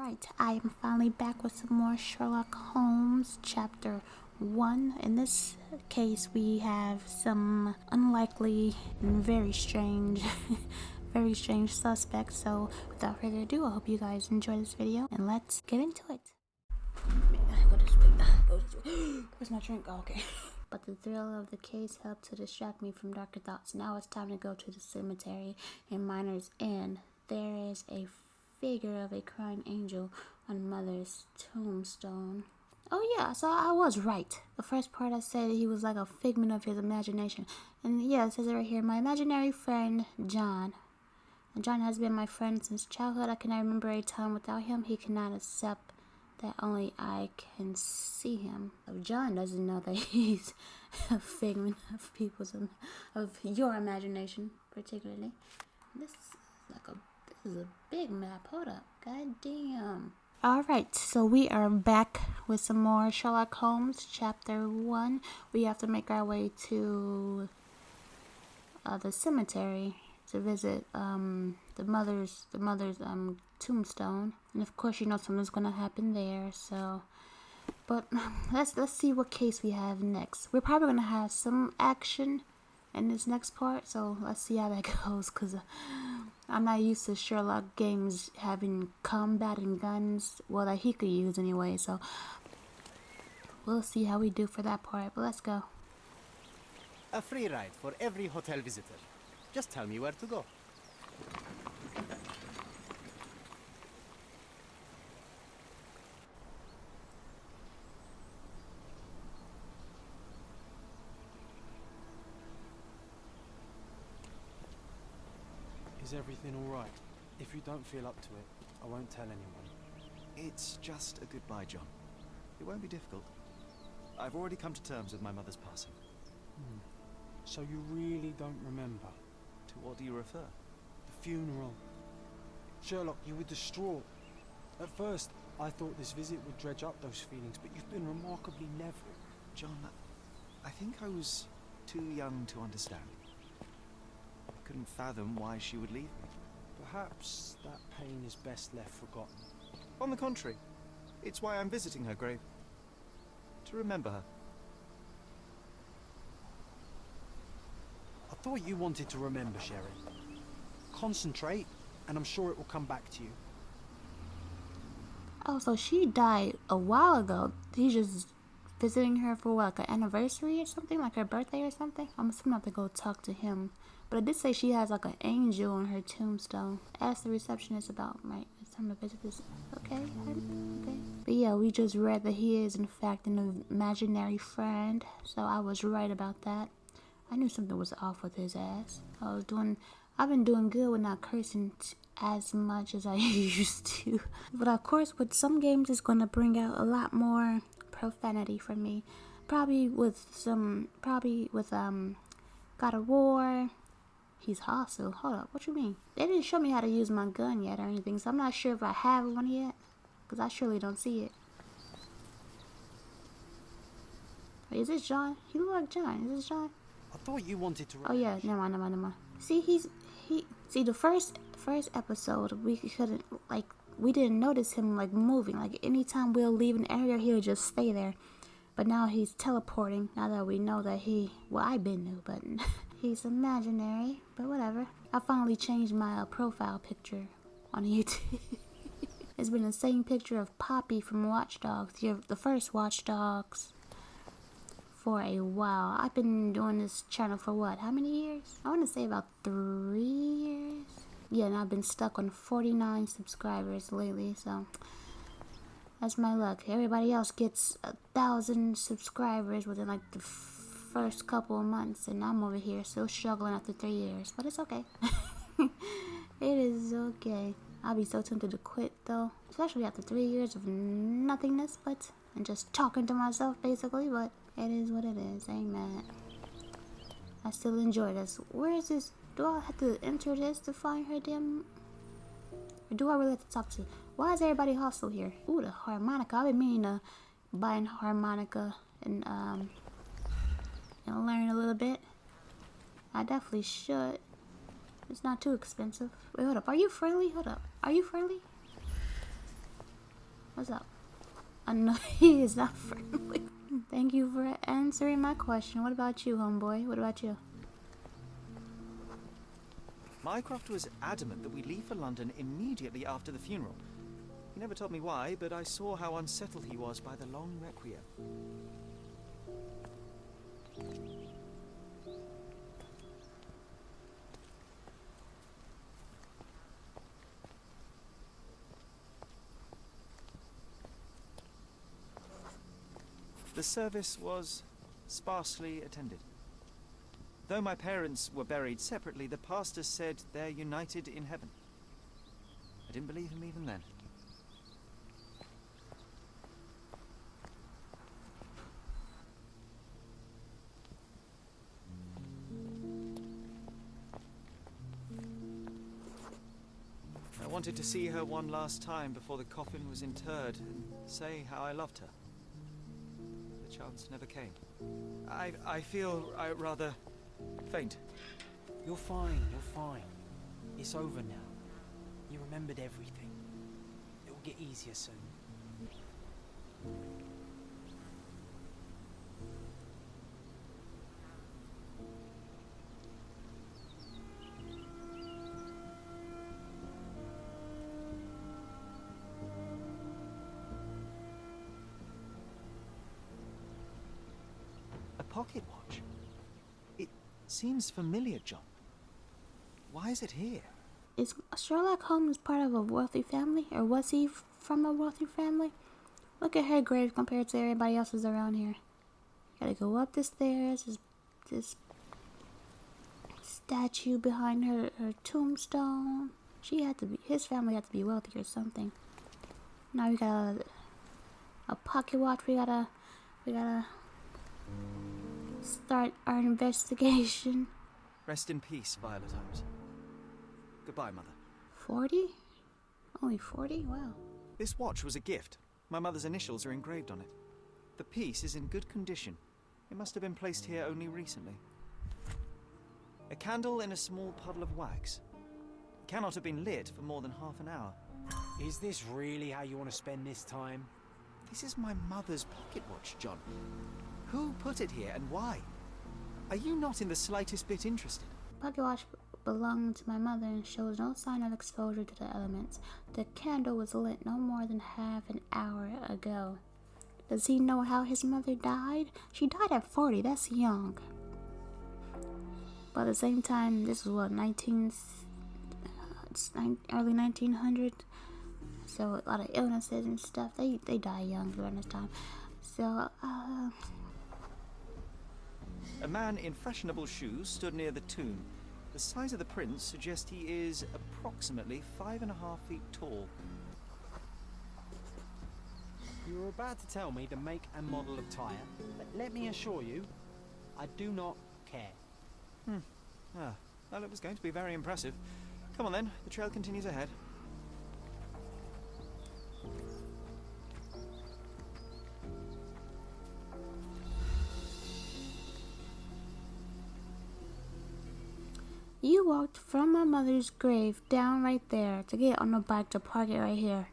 Alright, I am finally back with some more Sherlock Holmes, chapter 1. In this case, we have some unlikely and very strange, very strange suspects. So, without further ado, I hope you guys enjoy this video, and let's get into it. Go this way. Go this way. Where's my drink? Oh, okay. But the thrill of the case helped to distract me from darker thoughts. Now it's time to go to the cemetery in Miner's Inn. There is a figure of a crying angel on Mother's tombstone. Oh yeah, so I was right. The first part I said he was like a figment of his imagination. And yeah, it says it right here. My imaginary friend, John. And John has been my friend since childhood. I cannot remember a time without him. He cannot accept that only I can see him. John doesn't know that he's a figment of of your imagination, particularly. This is a big map. Hold up. God damn. Alright, so we are back with some more Sherlock Holmes, chapter 1. We have to make our way to the cemetery to visit the mother's tombstone. And of course you know something's gonna happen there, so but let's see what case we have next. We're probably gonna have some action in this next part, so let's see how that goes, because I'm not used to Sherlock games having combat and guns, well, that he could use anyway, so we'll see how we do for that part, but let's go. A free ride for every hotel visitor. Just tell me where to go. Is everything all right? If you don't feel up to it, I won't tell anyone. It's just a goodbye, John. It won't be difficult. I've already come to terms with my mother's passing. So you really don't remember? To what do you refer? The funeral. Sherlock, you were distraught. At first, I thought this visit would dredge up those feelings, but you've been remarkably level. John, I think I was too young to understand. I couldn't fathom why she would leave me. Perhaps that pain is best left forgotten. On the contrary, it's why I'm visiting her grave. To remember her. I thought you wanted to remember, Sherry. Concentrate, and I'm sure it will come back to you. Oh, so she died a while ago. He's just visiting her for what, like an anniversary or something, like her birthday or something? I'm just gonna have to go talk to him. But it did say she has like an angel on her tombstone. Ask the receptionist about, right, it's time to visit this. Okay, okay. But yeah, we just read that he is in fact an imaginary friend. So I was right about that. I knew something was off with his ass. I've been doing good with not cursing as much as I used to. But of course, with some games, it's gonna bring out a lot more profanity from me. Probably with God of War. He's hostile. Hold up, what you mean? They didn't show me how to use my gun yet or anything, so I'm not sure if I have one yet, because I surely don't see it. Wait, is this John? He look like John. Is this John? I thought you wanted to. Oh yeah, never mind. See, see the first episode we didn't notice him like moving. Like anytime we'll leave an area, he'll just stay there. But now he's teleporting. Now that we know that I've been new, but he's imaginary. But whatever. I finally changed my profile picture on YouTube. It's been the same picture of Poppy from Watch Dogs, the first Watch Dogs, for a while. I've been doing this channel for what? How many years? I want to say about 3 years. Yeah, and I've been stuck on 49 subscribers lately, so that's my luck. Everybody else gets 1,000 subscribers within like the first couple of months, and I'm over here still struggling after 3 years. But it's okay. It is okay. I'll be so tempted to quit though, especially after 3 years of nothingness, and just talking to myself basically. But it is what it is. I ain't mad. I still enjoy this. Where is this? Do I have to enter this to find her damn? Or do I really have to talk to? Why is everybody hostile here? Ooh, the harmonica. I've been meaning to buy a harmonica and learn a little bit. I definitely should. It's not too expensive. Wait, hold up. Are you friendly? Hold up. Are you friendly? What's up? I know he is not friendly. Thank you for answering my question. What about you, homeboy? What about you? Mycroft was adamant that we leave for London immediately after the funeral. He never told me why, but I saw how unsettled he was by the long requiem. The service was sparsely attended. Though my parents were buried separately, the pastor said they're united in heaven. I didn't believe him even then. I wanted to see her one last time before the coffin was interred and say how I loved her. The chance never came. I feel rather faint. You're fine, you're fine. It's over now. You remembered everything. It will get easier soon. A pocket watch? It seems familiar, John. Why is it here? Is Sherlock Holmes part of a wealthy family? Or was he from a wealthy family? Look at her grave compared to everybody else's around here. Gotta go up the stairs. This statue behind her tombstone. His family had to be wealthy or something. Now we got a pocket watch. We gotta start our investigation. Rest in peace, Violet Holmes. Goodbye, Mother. 40? Only 40? Wow. This watch was a gift. My mother's initials are engraved on it. The piece is in good condition. It must have been placed here only recently. A candle in a small puddle of wax. It cannot have been lit for more than half an hour. Is this really how you want to spend this time? This is my mother's pocket watch, John. Who put it here and why? Are you not in the slightest bit interested? Pocket watch belonged to my mother and shows no sign of exposure to the elements. The candle was lit no more than half an hour ago. Does he know how his mother died? She died at 40, that's young. But at the same time, this was what, early 1900? So a lot of illnesses and stuff, they die young during this time. So, A man in fashionable shoes stood near the tomb. The size of the print suggests he is approximately 5.5 feet tall. You were about to tell me the make and model of tyre, but let me assure you, I do not care. Well, it was going to be very impressive. Come on then, the trail continues ahead. you walked from my mother's grave down right there to get on the bike to park it right here.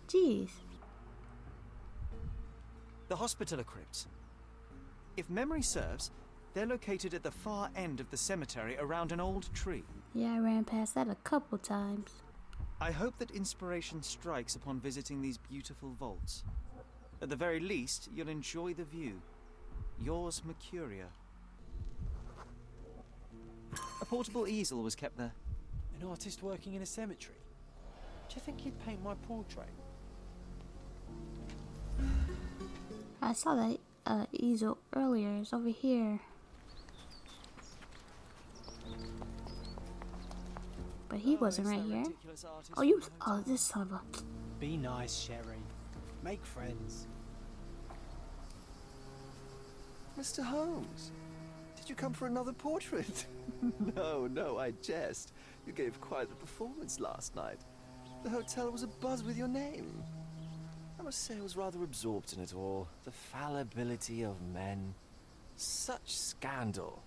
Jeez. The Hospitaller crypts. If memory serves, they're located at the far end of the cemetery around an old tree. Yeah, I ran past that a couple times. I hope that inspiration strikes upon visiting these beautiful vaults. At the very least, you'll enjoy the view. Yours, Mercuria. A portable easel was kept there. An artist working in a cemetery? Do you think he'd paint my portrait? I saw that easel earlier. It's over here. But he wasn't right here. Oh, this son of a... Be nice, Sherry. Make friends. Mr. Holmes, did you come for another portrait? No, I jest. You gave quite a performance last night. The hotel was abuzz with your name. I must say I was rather absorbed in it all. The fallibility of men. Such scandal.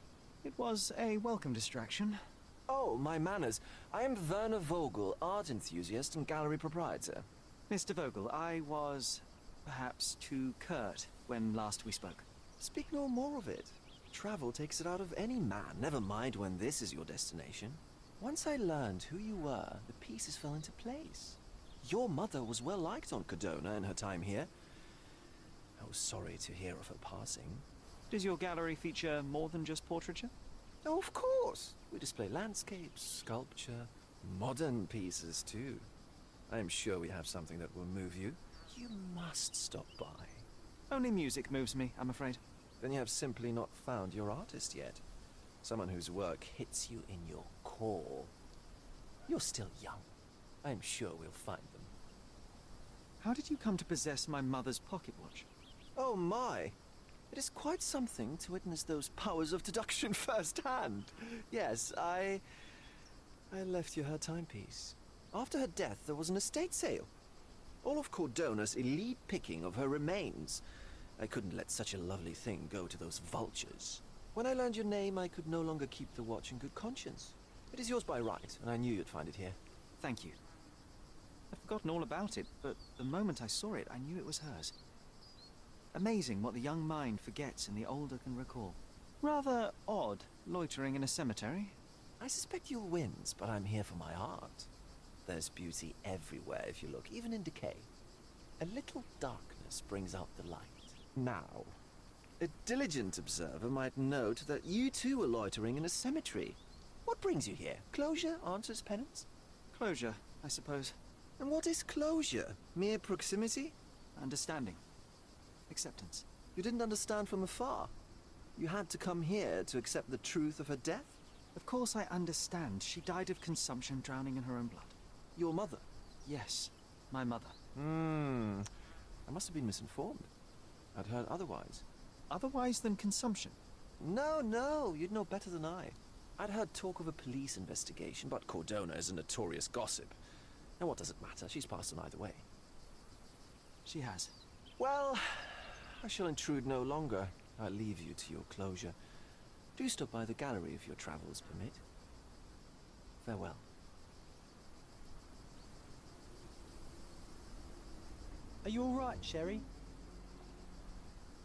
It was a welcome distraction. Oh, my manners. I am Werner Vogel, art enthusiast and gallery proprietor. Mr. Vogel, I was perhaps too curt when last we spoke. Speak no more of it. Travel takes it out of any man, never mind when this is your destination. Once I learned who you were, the pieces fell into place. Your mother was well liked on Codona in her time here. I was sorry to hear of her passing. Does your gallery feature more than just portraiture? Oh, of course. We display landscapes, sculpture, modern pieces too. I am sure we have something that will move you. You must stop by. Only music moves me, I'm afraid. Then you have simply not found your artist yet. Someone whose work hits you in your core. You're still young. I am sure we'll find them. How did you come to possess my mother's pocket watch? Oh my! It is quite something to witness those powers of deduction firsthand. Yes, I left you her timepiece. After her death, there was an estate sale. All of Cordona's elite picking of her remains. I couldn't let such a lovely thing go to those vultures. When I learned your name, I could no longer keep the watch in good conscience. It is yours by right, and I knew you'd find it here. Thank you. I'd forgotten all about it, but the moment I saw it, I knew it was hers. Amazing what the young mind forgets and the older can recall. Rather odd, loitering in a cemetery. I suspect you'll win, but I'm here for my art. There's beauty everywhere if you look, even in decay. A little darkness brings out the light. Now, a diligent observer might note that you too were loitering in a cemetery. What brings you here? Closure answers penance? Closure, I suppose. And what is closure? Mere proximity? Understanding. Acceptance. You didn't understand from afar. You had to come here to accept the truth of her death? Of course I understand. She died of consumption, drowning in her own blood. Your mother? Yes, my mother. I must have been misinformed. I'd heard otherwise. Otherwise than consumption? No, you'd know better than I. I'd heard talk of a police investigation, but Cordona is a notorious gossip. And what does it matter? She's passed on either way. She has. Well, I shall intrude no longer. I'll leave you to your closure. Do stop by the gallery if your travels permit. Farewell. Are you all right, Sherry?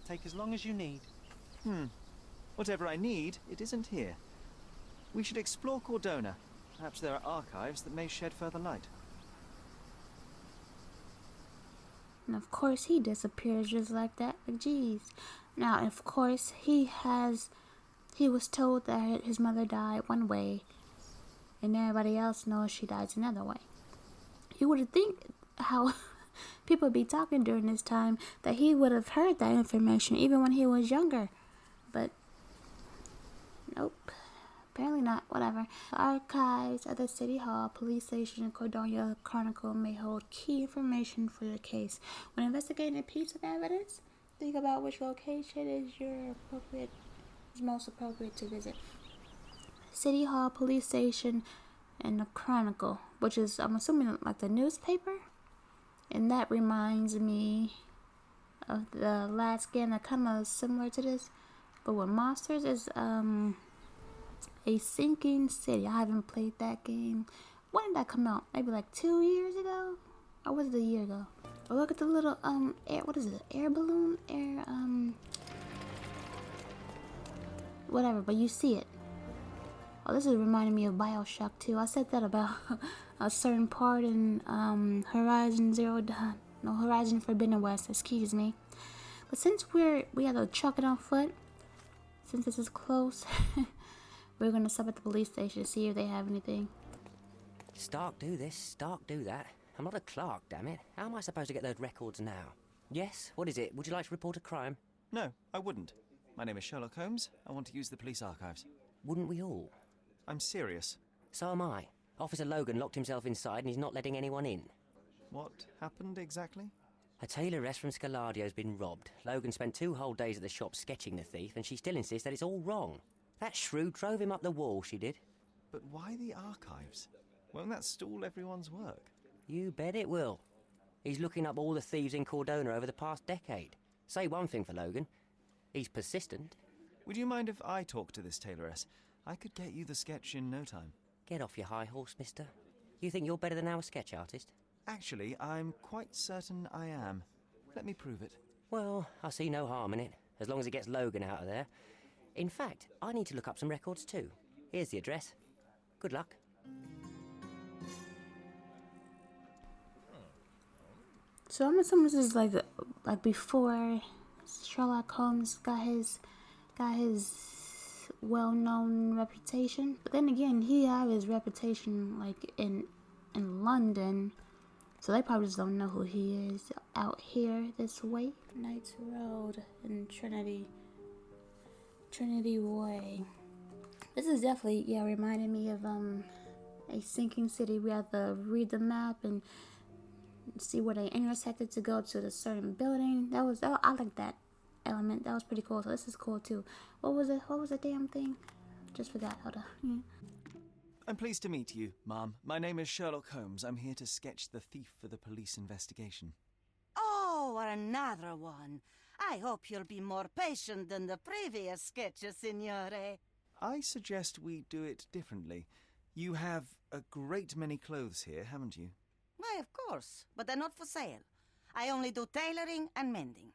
Take as long as you need. Whatever I need, it isn't here. We should explore Cordona. Perhaps there are archives that may shed further light. And of course he disappears just like that. Like, geez. Now, of course, he was told that his mother died one way, and everybody else knows she dies another way. You would think how people would be talking during this time that he would have heard that information even when he was younger. But, nope. Apparently not. Whatever. The archives at the City Hall, Police Station, and Cordonia Chronicle may hold key information for your case. When investigating a piece of evidence, think about which location is most appropriate to visit. City Hall, Police Station, and the Chronicle, which is, I'm assuming, like the newspaper. And that reminds me of the last game that kind of similar to this, but with monsters is A Sinking City. I haven't played that game. When did that come out? Maybe like 2 years ago? Or was it a year ago? Oh, look at the little what is it? Air balloon? Whatever, but you see it. Oh, this is reminding me of BioShock 2. I said that about a certain part in Horizon Forbidden West, excuse me. But since we have to chuck it on foot, since this is close, we're gonna stop at the police station to see if they have anything. Stark do this, Stark do that. I'm not a clerk, damn it. How am I supposed to get those records now? Yes, what is it? Would you like to report a crime? No, I wouldn't. My name is Sherlock Holmes. I want to use the police archives. Wouldn't we all? I'm serious. So am I. Officer Logan locked himself inside and he's not letting anyone in. What happened exactly? A tailoress from Scaladio's been robbed. Logan spent 2 whole days at the shop sketching the thief, and she still insists that it's all wrong. That shrew drove him up the wall, she did. But why the archives? Won't that stall everyone's work? You bet it will. He's looking up all the thieves in Cordona over the past decade. Say one thing for Logan. He's persistent. Would you mind if I talk to this tailoress? I could get you the sketch in no time. Get off your high horse, mister. You think you're better than our sketch artist? Actually, I'm quite certain I am. Let me prove it. Well, I see no harm in it, as long as it gets Logan out of there. In fact, I need to look up some records too. Here's the address. Good luck. So I'm assuming this is like before Sherlock Holmes got his well-known reputation. But then again, he had his reputation like in London, so they probably just don't know who he is out here this way. Knights Road in Trinity Way. This is definitely reminding me of a sinking city. We have to read the map and see where they intersected to go to the certain building. I like that element. That was pretty cool. So this is cool too. What was the damn thing? Just forgot. Hold on. Yeah. I'm pleased to meet you, Ma'am. My name is Sherlock Holmes. I'm here to sketch the thief for the police investigation. Oh, another one. I hope you'll be more patient than the previous sketches, Signore. I suggest we do it differently. You have a great many clothes here, haven't you? Why, of course, but they're not for sale. I only do tailoring and mending.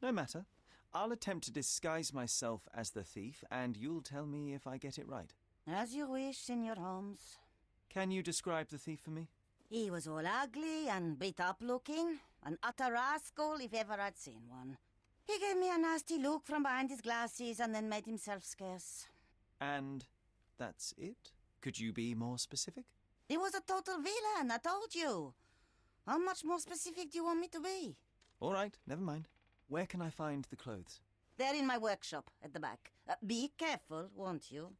No matter. I'll attempt to disguise myself as the thief, and you'll tell me if I get it right. As you wish, Senor Holmes. Can you describe the thief for me? He was all ugly and beat-up looking, an utter rascal if ever I'd seen one. He gave me a nasty look from behind his glasses and then made himself scarce. And that's it? Could you be more specific? He was a total villain, I told you. How much more specific do you want me to be? All right, never mind. Where can I find the clothes? They're in my workshop at the back. Be careful, won't you?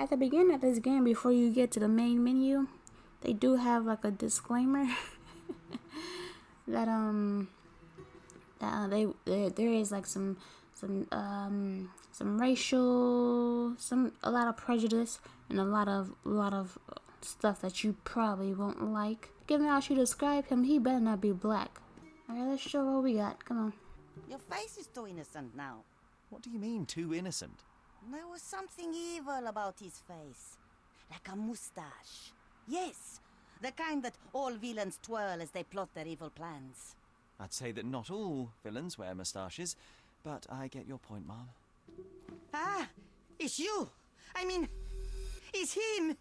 At the beginning of this game, before you get to the main menu, they do have like a disclaimer that there is like some racial, a lot of prejudice and a lot of stuff that you probably won't like. Given how she described him, he better not be black. Alright, let's show what we got. Come on. Your face is too innocent now. What do you mean, too innocent? There was something evil about his face. Like a mustache. Yes, the kind that all villains twirl as they plot their evil plans. I'd say that not all villains wear moustaches, but I get your point, Ma'am. Ah, it's you. I mean, it's him.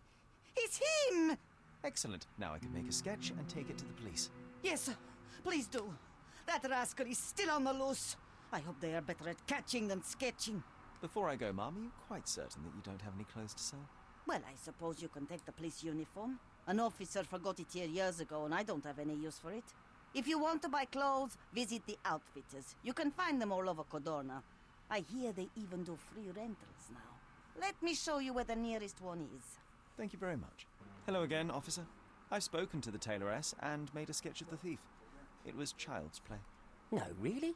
It's him. Excellent. Now I can make a sketch and take it to the police. Yes, sir. Please do. That rascal is still on the loose. I hope they are better at catching than sketching. Before I go, Ma'am, are you quite certain that you don't have any clothes to sell? Well, I suppose you can take the police uniform. An officer forgot it here years ago, and I don't have any use for it. If you want to buy clothes, visit the outfitters. You can find them all over Codorna. I hear they even do free rentals now. Let me show you where the nearest one is. Thank you very much. Hello again, officer. I've spoken to the tailoress and made a sketch of the thief. It was child's play. No, really?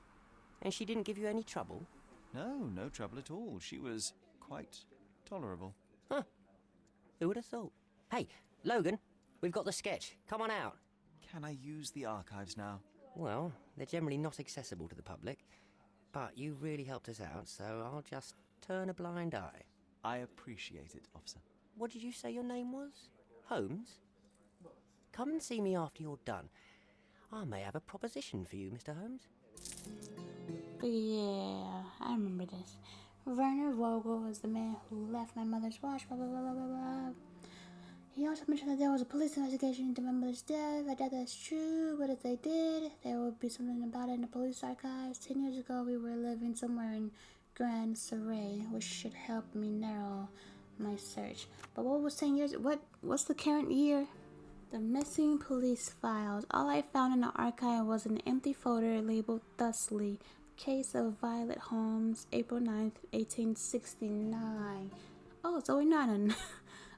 And she didn't give you any trouble? No trouble at all. She was quite tolerable. Huh. Who would have thought? Hey, Logan, we've got the sketch. Come on out. Can I use the archives now? Well, they're generally not accessible to the public, but you really helped us out, so I'll just turn a blind eye. I appreciate it, officer. What did you say your name was? Holmes? Come and see me after you're done. I may have a proposition for you, Mr. Holmes. Yeah, I remember this. Werner Vogel is the man who left my mother's watch, blah, blah, blah, blah, blah, blah. He also mentioned that there was a police investigation into my mother's death. I doubt that's true, but if they did, there would be something about it in the police archives. 10 years ago, we were living somewhere in Grand Surrey, which should help me narrow my search. But what was 10 years? What's the current year? The missing police files. All I found in the archive was an empty folder labeled thusly. Case of Violet Holmes, April 9th, 1869. Oh, so we're not in...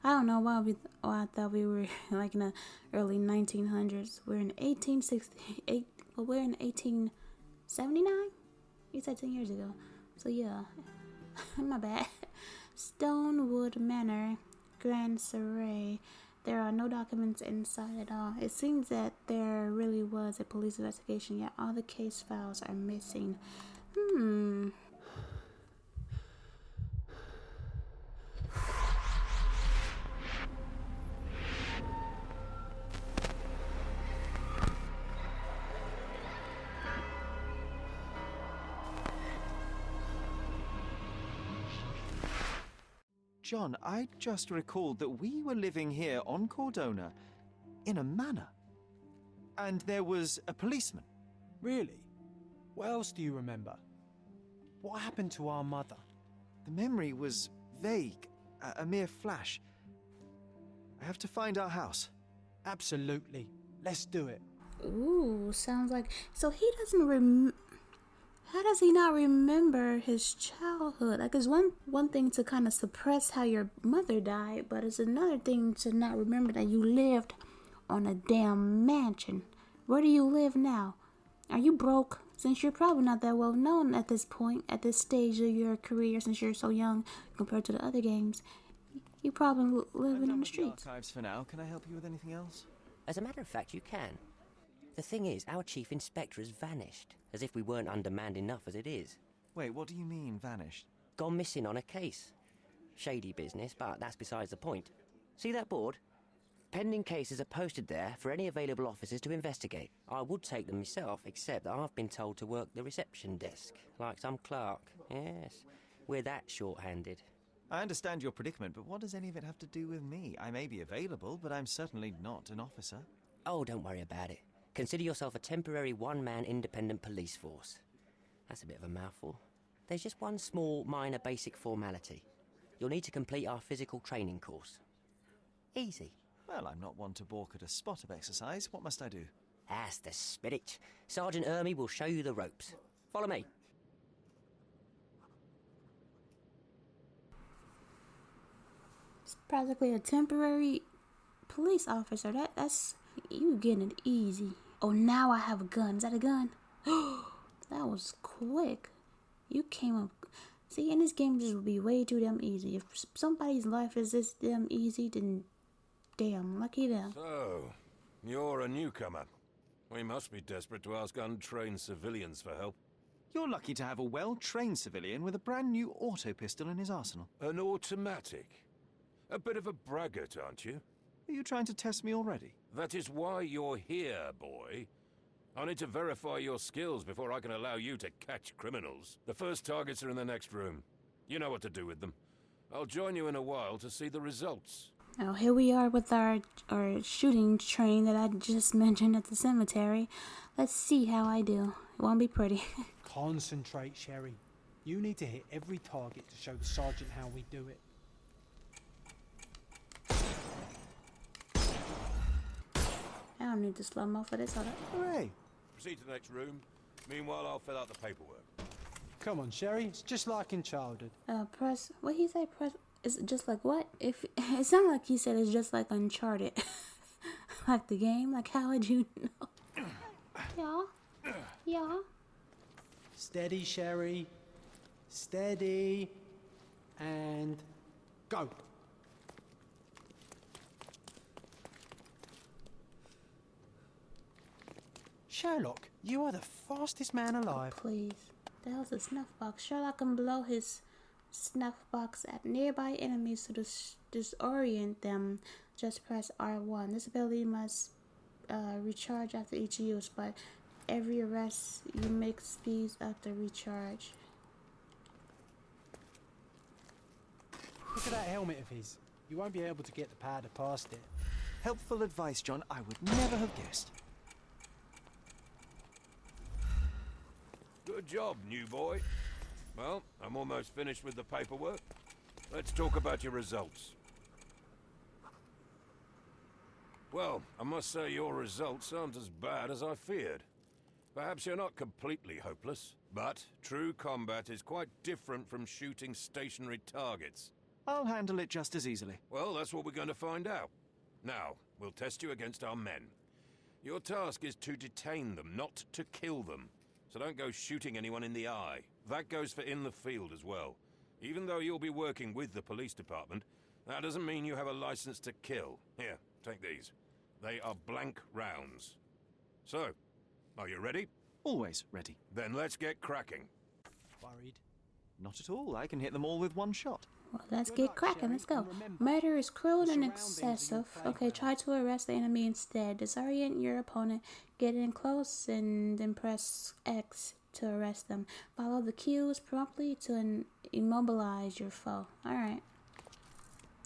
I don't know why I thought we were like in the early 1900s. We're in 1868. Well, we're in 1879? You said 10 years ago. So yeah, my bad. Stonewood Manor, Grand Surrey. There are no documents inside at all. It seems that there really was a police investigation, yet all the case files are missing. John, I just recalled that we were living here on Cordona in a manor. And there was a policeman. Really? What else do you remember? What happened to our mother? The memory was vague, a mere flash. I have to find our house. Absolutely. Let's do it. Ooh, sounds like... So he doesn't How does he not remember his childhood? Like, it's one thing to kind of suppress how your mother died, but it's another thing to not remember that you lived on a damn mansion. Where do you live now? Are you broke? Since you're probably not that well known at this point, at this stage of your career, since you're so young compared to the other games, you probably living in the streets. Archives for now. Can I help you with anything else? As a matter of fact, you can. The thing is, our chief inspector has vanished, as if we weren't undermanned enough as it is. Wait, what do you mean, vanished? Gone missing on a case. Shady business, but that's besides the point. See that board? Pending cases are posted there for any available officers to investigate. I would take them myself, except that I've been told to work the reception desk, like some clerk. Yes, we're that short-handed. I understand your predicament, but what does any of it have to do with me? I may be available, but I'm certainly not an officer. Oh, don't worry about it. Consider yourself a temporary one-man independent police force. That's a bit of a mouthful. There's just one small, minor basic formality. You'll need to complete our physical training course. Easy. Well, I'm not one to balk at a spot of exercise. What must I do? That's the spirit. Sergeant Ermy will show you the ropes. Follow me. It's practically a temporary police officer. That's you getting it easy. Oh, now I have a gun. Is that a gun? That was quick. You came up. See, in this game, this would be way too damn easy. If somebody's life is this damn easy, then damn, lucky them. So, you're a newcomer. We must be desperate to ask untrained civilians for help. You're lucky to have a well-trained civilian with a brand new auto pistol in his arsenal. An automatic? A bit of a braggart, aren't you? Are you trying to test me already? That is why you're here, boy. I need to verify your skills before I can allow you to catch criminals. The first targets are in the next room. You know what to do with them. I'll join you in a while to see the results. Now, here we are with our shooting train that I just mentioned at the cemetery. Let's see how I do. It won't be pretty. Concentrate, Sherry. You need to hit every target to show the sergeant how we do it. I don't need to slow-mo for this. Hold up. Hooray! Proceed to the next room. Meanwhile, I'll fill out the paperwork. Come on, Sherry. It's just like in childhood. Press. What he say? Press. Is it just like what? If it sounded like he said it's just like Uncharted, like the game. Like how would you know? Yeah. Steady, Sherry. Steady. And go. Sherlock, you are the fastest man alive. Please. The hell's a snuff box? Sherlock can blow his snuff box at nearby enemies to disorient them. Just press R1. This ability must recharge after each use, but every arrest you make speeds up the recharge. Look at that helmet of his. You won't be able to get the powder past it. Helpful advice, John. I would never have guessed. Good job, new boy. Well, I'm almost finished with the paperwork. Let's talk about your results. Well, I must say your results aren't as bad as I feared. Perhaps you're not completely hopeless, but true combat is quite different from shooting stationary targets. I'll handle it just as easily. Well, that's what we're going to find out. Now, we'll test you against our men. Your task is to detain them, not to kill them. So don't go shooting anyone in the eye. That goes for in the field as well. Even though you'll be working with the police department, that doesn't mean you have a license to kill. Here, take these. They are blank rounds. So, are you ready? Always ready. Then let's get cracking. Worried? Not at all. I can hit them all with one shot. Well, let's Good get luck, cracking. Sherry, Let's go. and remember, Murder is cruel the and surroundings are your excessive. Okay, playground. try to arrest the enemy instead. Disorient your opponent. Get in close and then press X to arrest them. Follow the cues promptly to immobilize your foe. Alright.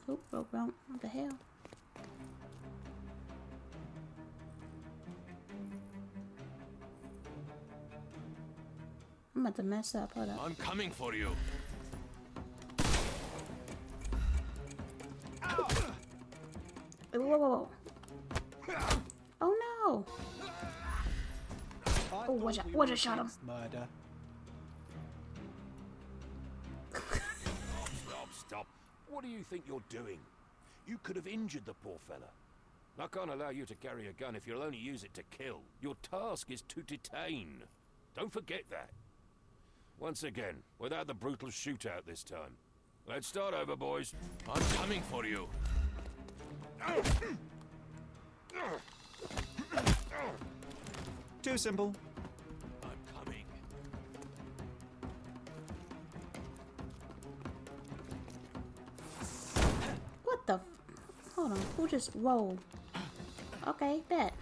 Oop, broke wrong. What the hell? I'm about to mess up. Hold up. I'm coming for you. Whoa, whoa, whoa. Oh no! Oh, watch out! Watch out! Shot him. Murder. Stop. What do you think you're doing? You could have injured the poor fella. I can't allow you to carry a gun if you'll only use it to kill. Your task is to detain. Don't forget that. Once again, without the brutal shootout this time. Let's start over, boys. I'm coming for you. Too simple. I'm coming. What the? Hold on. Who just? Whoa. Okay, bet.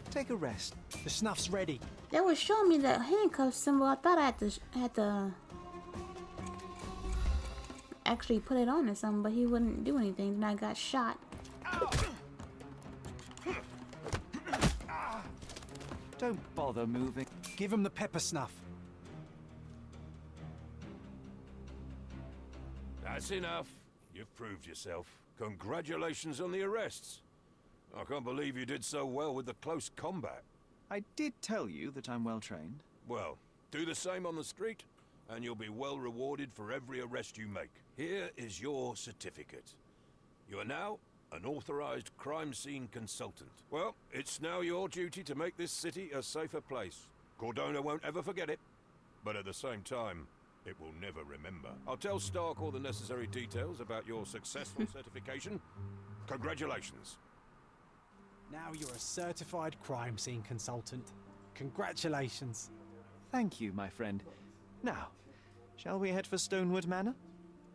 Take a rest. The snuff's ready. They was showing me that handcuff symbol. I thought I had to actually put it on or something, but he wouldn't do anything. Then I got shot. Don't bother moving. Give him the pepper snuff. That's enough. You've proved yourself. Congratulations on the arrests. I can't believe you did so well with the close combat. I did tell you that I'm well trained. Well, do the same on the street, and you'll be well rewarded for every arrest you make. Here is your certificate. You are now an authorized crime scene consultant. Well, it's now your duty to make this city a safer place. Cordona won't ever forget it, but at the same time, it will never remember. I'll tell Stark all the necessary details about your successful certification. Congratulations. Now you're a certified crime scene consultant. Congratulations. Thank you, my friend. Now, shall we head for Stonewood Manor?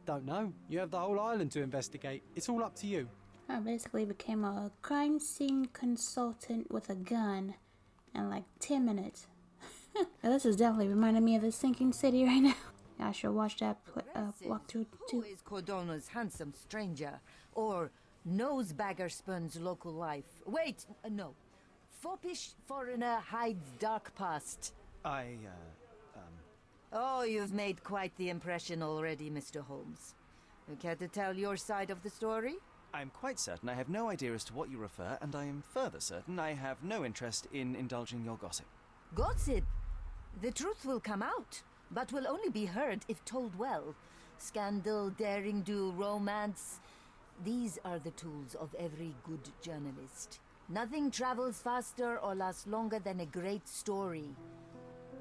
Don't know. You have the whole island to investigate. It's all up to you. I basically became a crime scene consultant with a gun in like 10 minutes. Now, this is definitely reminding me of a sinking city right now. I should watch that walkthrough Who Oh, too. is Cordona's handsome stranger? Or Nosebaggerspun's local life? Wait, no. Foppish foreigner hides dark past. Oh, you've made quite the impression already, Mr. Holmes. You care to tell your side of the story? I'm quite certain I have no idea as to what you refer, and I am further certain I have no interest in indulging your gossip. Gossip? The truth will come out, but will only be heard if told well. Scandal, daring do, romance. These are the tools of every good journalist. Nothing travels faster or lasts longer than a great story.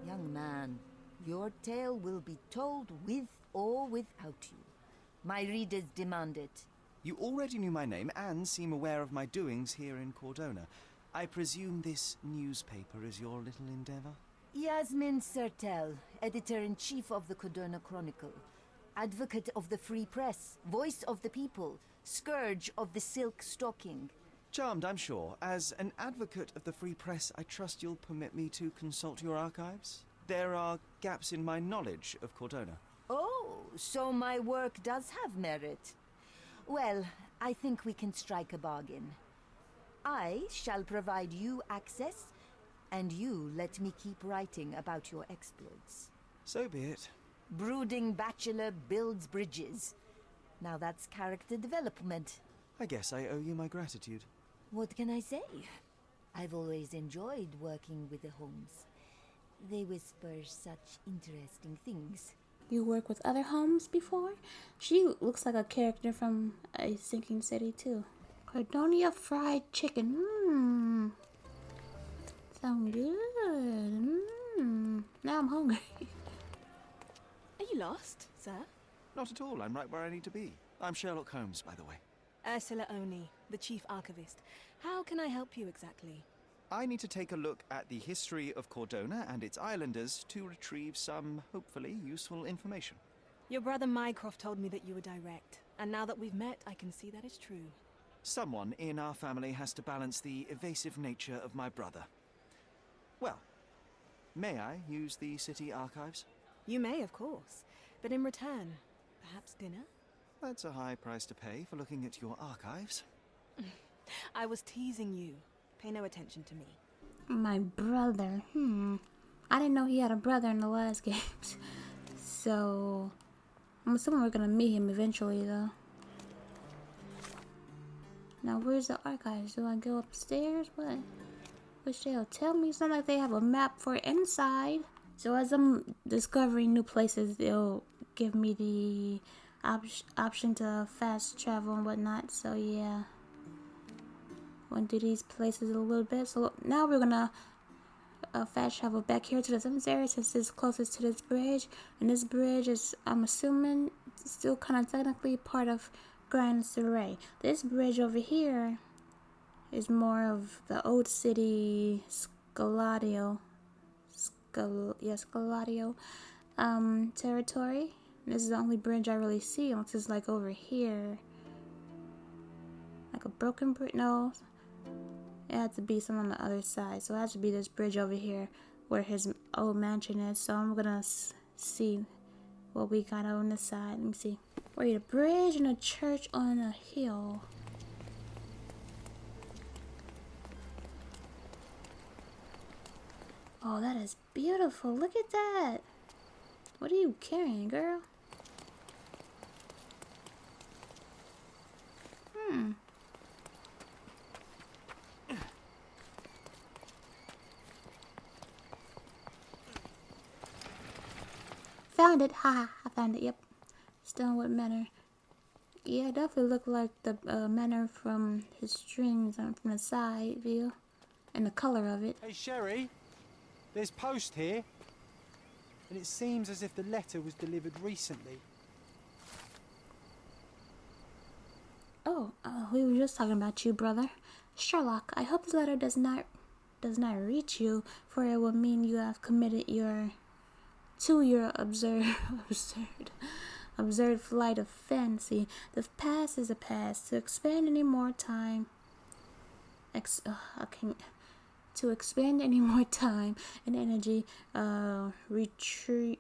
Young man, your tale will be told with or without you. My readers demand it. You already knew my name and seem aware of my doings here in Cordona. I presume this newspaper is your little endeavor? Yasmin Sertel, editor-in-chief of the Cordona Chronicle. Advocate of the free press, voice of the people, scourge of the silk stocking. Charmed, I'm sure. As an advocate of the free press, I trust you'll permit me to consult your archives? There are gaps in my knowledge of Cordona. Oh, so my work does have merit. Well, I think we can strike a bargain. I shall provide you access, and you let me keep writing about your exploits. So be it. Brooding bachelor builds bridges. Now that's character development. I guess I owe you my gratitude. What can I say? I've always enjoyed working with the Holmes. They whisper such interesting things. You work with other Holmes before? She looks like a character from a sinking city too. Cordonia fried chicken. Mmm. Sound good. Mmm. Now I'm hungry. Are you lost, sir? Not at all. I'm right where I need to be. I'm Sherlock Holmes, by the way. Ursula Oni, the chief archivist. How can I help you exactly? I need to take a look at the history of Cordona and its islanders to retrieve some, hopefully, useful information. Your brother Mycroft told me that you were direct, and now that we've met, I can see that is true. Someone in our family has to balance the evasive nature of my brother. Well, may I use the city archives? You may, of course. But in return, perhaps dinner? That's a high price to pay for looking at your archives. I was teasing you. Pay no attention to me. My brother. I didn't know he had a brother in the last games. So, I'm assuming we're gonna meet him eventually, though. Now, where's the archives? Do I go upstairs? What? Which they'll tell me? It's not like they have a map for inside. So as I'm discovering new places, they'll give me the option to fast travel and whatnot. So yeah, went through these places a little bit. So now we're gonna fast travel back here to the cemetery since it's closest to this bridge. And this bridge is, I'm assuming, still kind of technically part of Grand Surrey. This bridge over here is more of the old city Scaladio territory. This is the only bridge I really see, unless it's like over here, like a broken bridge. No, it had to be some on the other side, so it has to be this bridge over here where his old mansion is. So I'm gonna see what we got on this side. Let me see. Wait, a bridge and a church on a hill. Oh, that is beautiful. Look at that. What are you carrying, girl? Found it. Haha, I found it. Yep. Stonewood Manor. Yeah, it definitely looked like the manor from his strings from the side view. And the color of it. Hey, Sherry. There's post here. And it seems as if the letter was delivered recently. Oh, we were just talking about you, brother. Sherlock, I hope this letter does not reach you, for it will mean you have committed your absurd flight of fancy. The past is a past. To expand any more time, to expand any more time and energy, retreating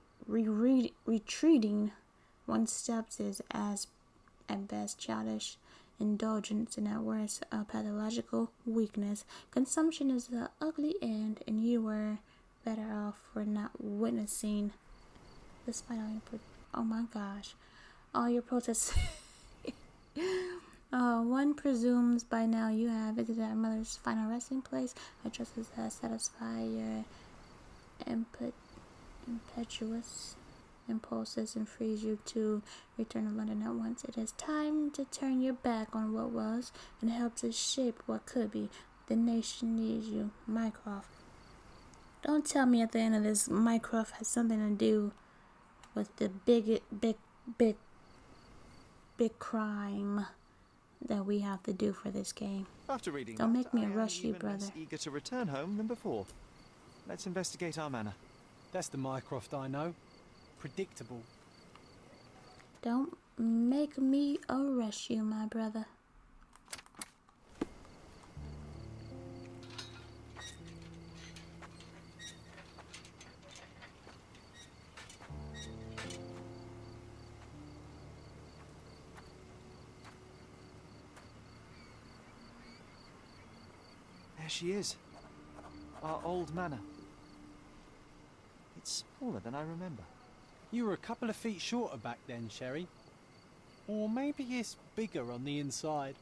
one steps is as at best childish indulgence and at worst pathological weakness. Consumption is the ugly end, and you were better off for not witnessing, despite all your oh my gosh, all your protests. One presumes by now you have visited our mother's final resting place. I trust this has satisfied your impetuous impulses and frees you to return to London at once. It is time to turn your back on what was and help to shape what could be. The nation needs you, Mycroft. Don't tell me at the end of this Mycroft has something to do with the big crime that we have to do for this game. After reading Don't that, make me I am rush you, even brother. less eager to return home than before. Let's investigate our manor. That's the Mycroft I know. Predictable. Don't make me rush you, my brother. There she is. Our old manor. It's smaller than I remember. You were a couple of feet shorter back then, Sherry. Or maybe it's bigger on the inside.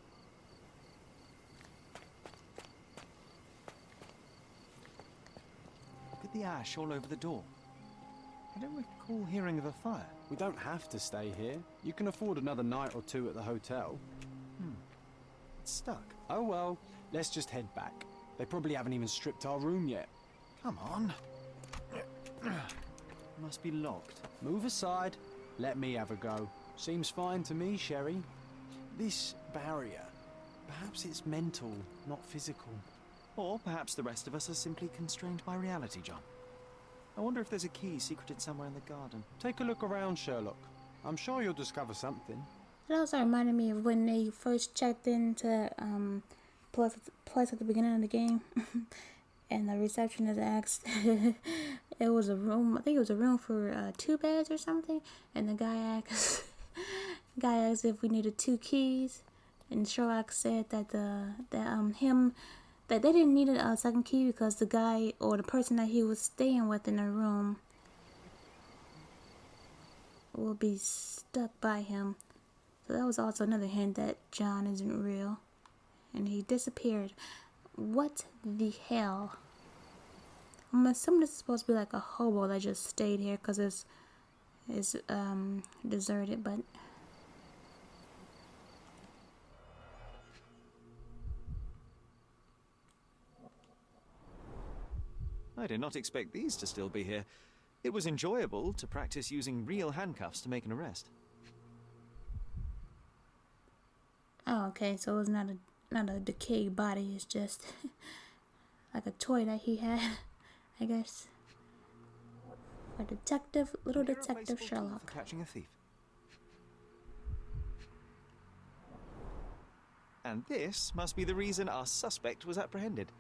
Look at the ash all over the door. I don't recall hearing of a fire. We don't have to stay here. You can afford another night or two at the hotel. It's stuck. Oh well, let's just head back. They probably haven't even stripped our room yet. Come on. Must be locked. Move aside. Let me have a go. Seems fine to me, Sherry. This barrier, perhaps it's mental, not physical. Or perhaps the rest of us are simply constrained by reality, John. I wonder if there's a key secreted somewhere in the garden. Take a look around, Sherlock. I'm sure you'll discover something. It also reminded me of when they first checked into place at the beginning of the game. And the receptionist asked It was a room. I think it was a room for 2 beds or something. And the guy asked, guy asked if we needed 2 keys, and Sherlock said that that they didn't need a second key because the guy or the person that he was staying with in the room will be stuck by him. So that was also another hint that John isn't real, and he disappeared. What the hell? I'm assuming this is supposed to be like a hobo that just stayed here because it's deserted, but I did not expect these to still be here. It was enjoyable to practice using real handcuffs to make an arrest. oh, okay, so it's not a decayed body, it's just like a toy that he had, I guess. A detective, little detective Sherlock. For catching a thief. And this must be the reason our suspect was apprehended.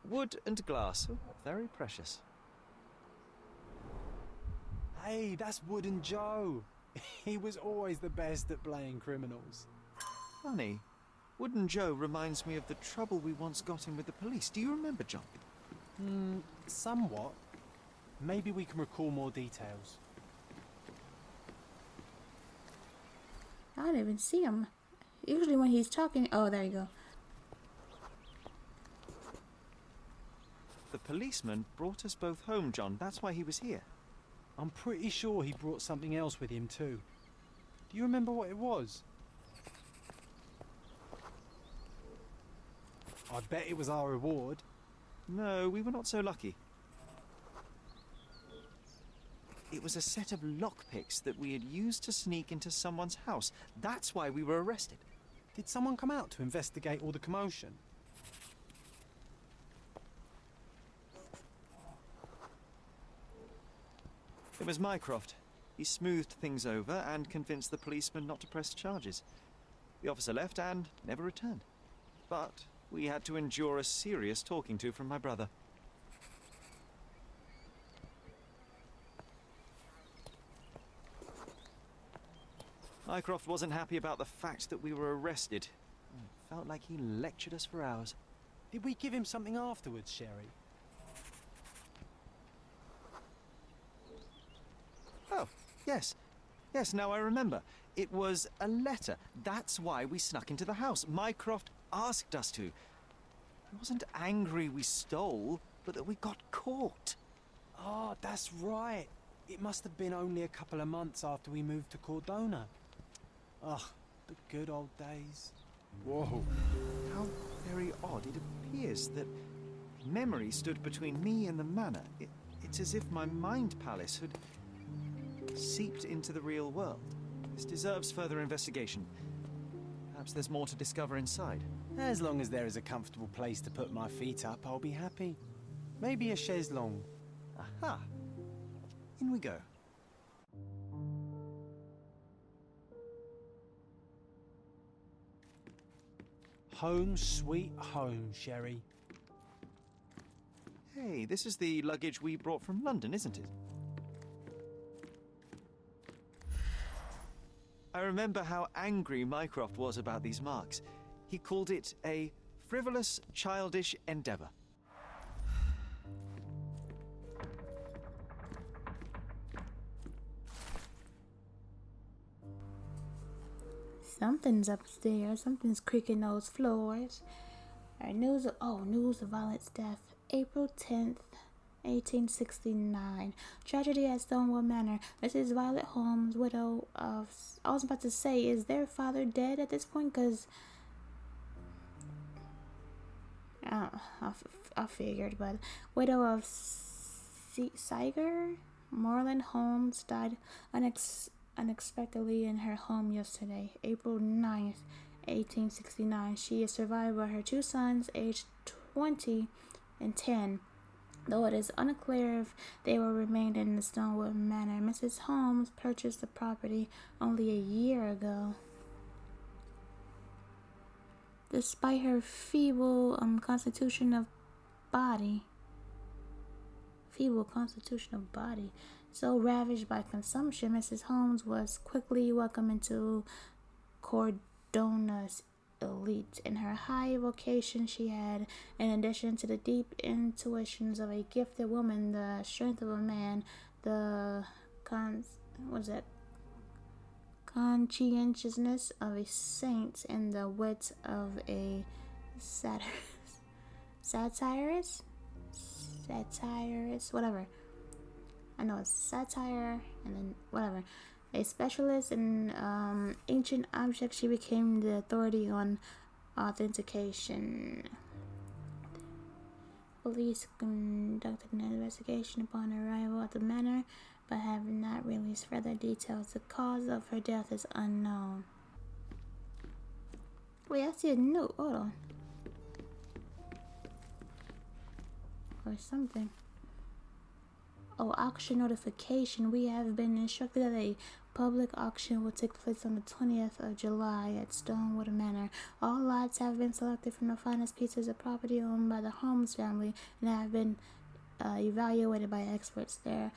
Wood and glass, oh, very precious. Hey, that's Wooden Joe. He was always the best at playing criminals. Funny. Wooden Joe reminds me of the trouble we once got in with the police. Do you remember, John? Somewhat. Maybe we can recall more details. I don't even see him. Usually when he's talking, oh, there you go. The policeman brought us both home, John. That's why he was here. I'm pretty sure he brought something else with him too. Do you remember what it was? I bet it was our reward. No, we were not so lucky. It was a set of lockpicks that we had used to sneak into someone's house. That's why we were arrested. Did someone come out to investigate all the commotion? It was Mycroft. He smoothed things over and convinced the policeman not to press charges. The officer left and never returned. But we had to endure a serious talking to from my brother. Mycroft wasn't happy about the fact that we were arrested. It felt like he lectured us for hours. Did we give him something afterwards, Sherry? Oh, yes. Yes, now I remember. It was a letter. That's why we snuck into the house. Mycroft asked us to. He wasn't angry we stole, but that we got caught. Oh, that's right. It must have been only a couple of months after we moved to Cordona. Ugh, the good old days. Whoa. How very odd. It appears that memory stood between me and the manor. It's as if my mind palace had seeped into the real world. This deserves further investigation. Perhaps there's more to discover inside. As long as there is a comfortable place to put my feet up, I'll be happy. Maybe a chaise longue. Aha! In we go. Home sweet home, Sherry. Hey, this is the luggage we brought from London, isn't it? I remember how angry Mycroft was about these marks. He called it a frivolous, childish endeavour. Something's upstairs. Something's creaking those floors. News of violent death. April 10th, 1869. Tragedy at Stonewall Manor. Mrs. Violet Holmes, widow of... I was about to say, is their father dead at this point? Because... I figured, but... Widow of Siger? Moreland Holmes died unexpectedly in her home yesterday, April 9th, 1869. She is survived by her 2 sons, aged 20 and 10. Though it is unclear if they will remain in the Stonewood Manor, Mrs. Holmes purchased the property only a year ago. Despite her feeble constitution of body, feeble constitutional body. So ravaged by consumption, Mrs. Holmes was quickly welcomed into Cordona's elite. In her high vocation, she had, in addition to the deep intuitions of a gifted woman, the strength of a man, the conscientiousness of a saint, and the wit of a satirist, whatever. I know it's satire, and then whatever. A specialist in ancient objects, she became the authority on authentication. Police conducted an investigation upon arrival at the manor, but have not released further details. The cause of her death is unknown. Wait, I see a note. Hold on. Or something. Oh, auction notification. We have been instructed that a public auction will take place on the 20th of July at Stonewood Manor. All lots have been selected from the finest pieces of property owned by the Holmes family and have been evaluated by experts. Their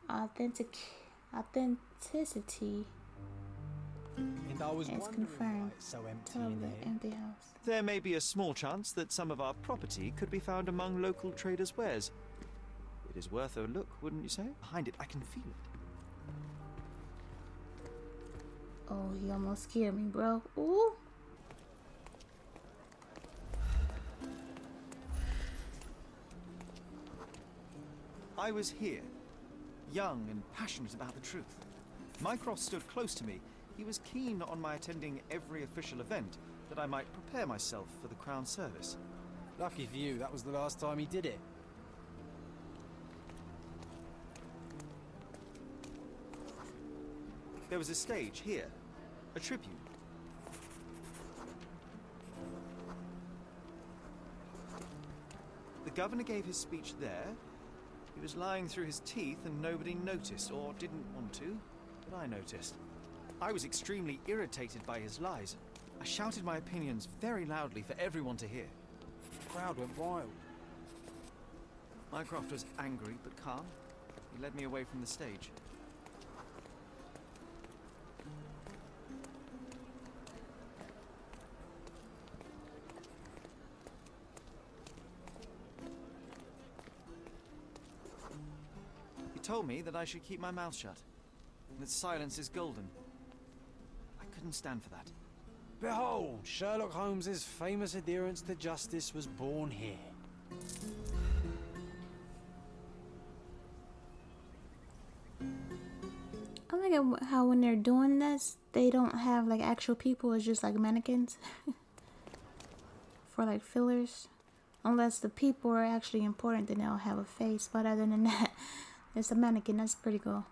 authenticity And I was is wondering confirmed. why it's so empty Tell in the here. empty house. There may be a small chance that some of our property could be found among local traders' wares. It is worth a look, wouldn't you say? Behind it, I can feel it. Oh, he almost scared me, bro. Ooh. I was here, young and passionate about the truth. Mycroft stood close to me. He was keen on my attending every official event, that I might prepare myself for the Crown service. Lucky for you, that was the last time he did it. There was a stage here, a tribune. The governor gave his speech there. He was lying through his teeth and nobody noticed, or didn't want to, but I noticed. I was extremely irritated by his lies. I shouted my opinions very loudly for everyone to hear. The crowd went wild. Mycroft was angry but calm. He led me away from the stage. He told me that I should keep my mouth shut, and that silence is golden. I couldn't stand for that. Behold, Sherlock Holmes's famous adherence to justice was born here. I like it how when they're doing this, they don't have like actual people. It's just like mannequins for like fillers. Unless the people are actually important, then they'll have a face. But other than that, it's a mannequin. That's pretty cool.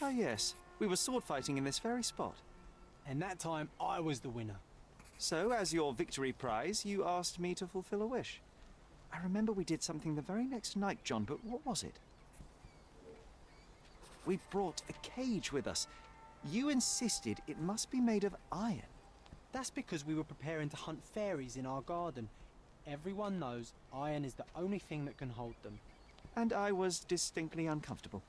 Ah, yes. We were sword fighting in this very spot. And that time, I was the winner. So, as your victory prize, you asked me to fulfill a wish. I remember we did something the very next night, John, but what was it? We brought a cage with us. You insisted it must be made of iron. That's because we were preparing to hunt fairies in our garden. Everyone knows iron is the only thing that can hold them. And I was distinctly uncomfortable.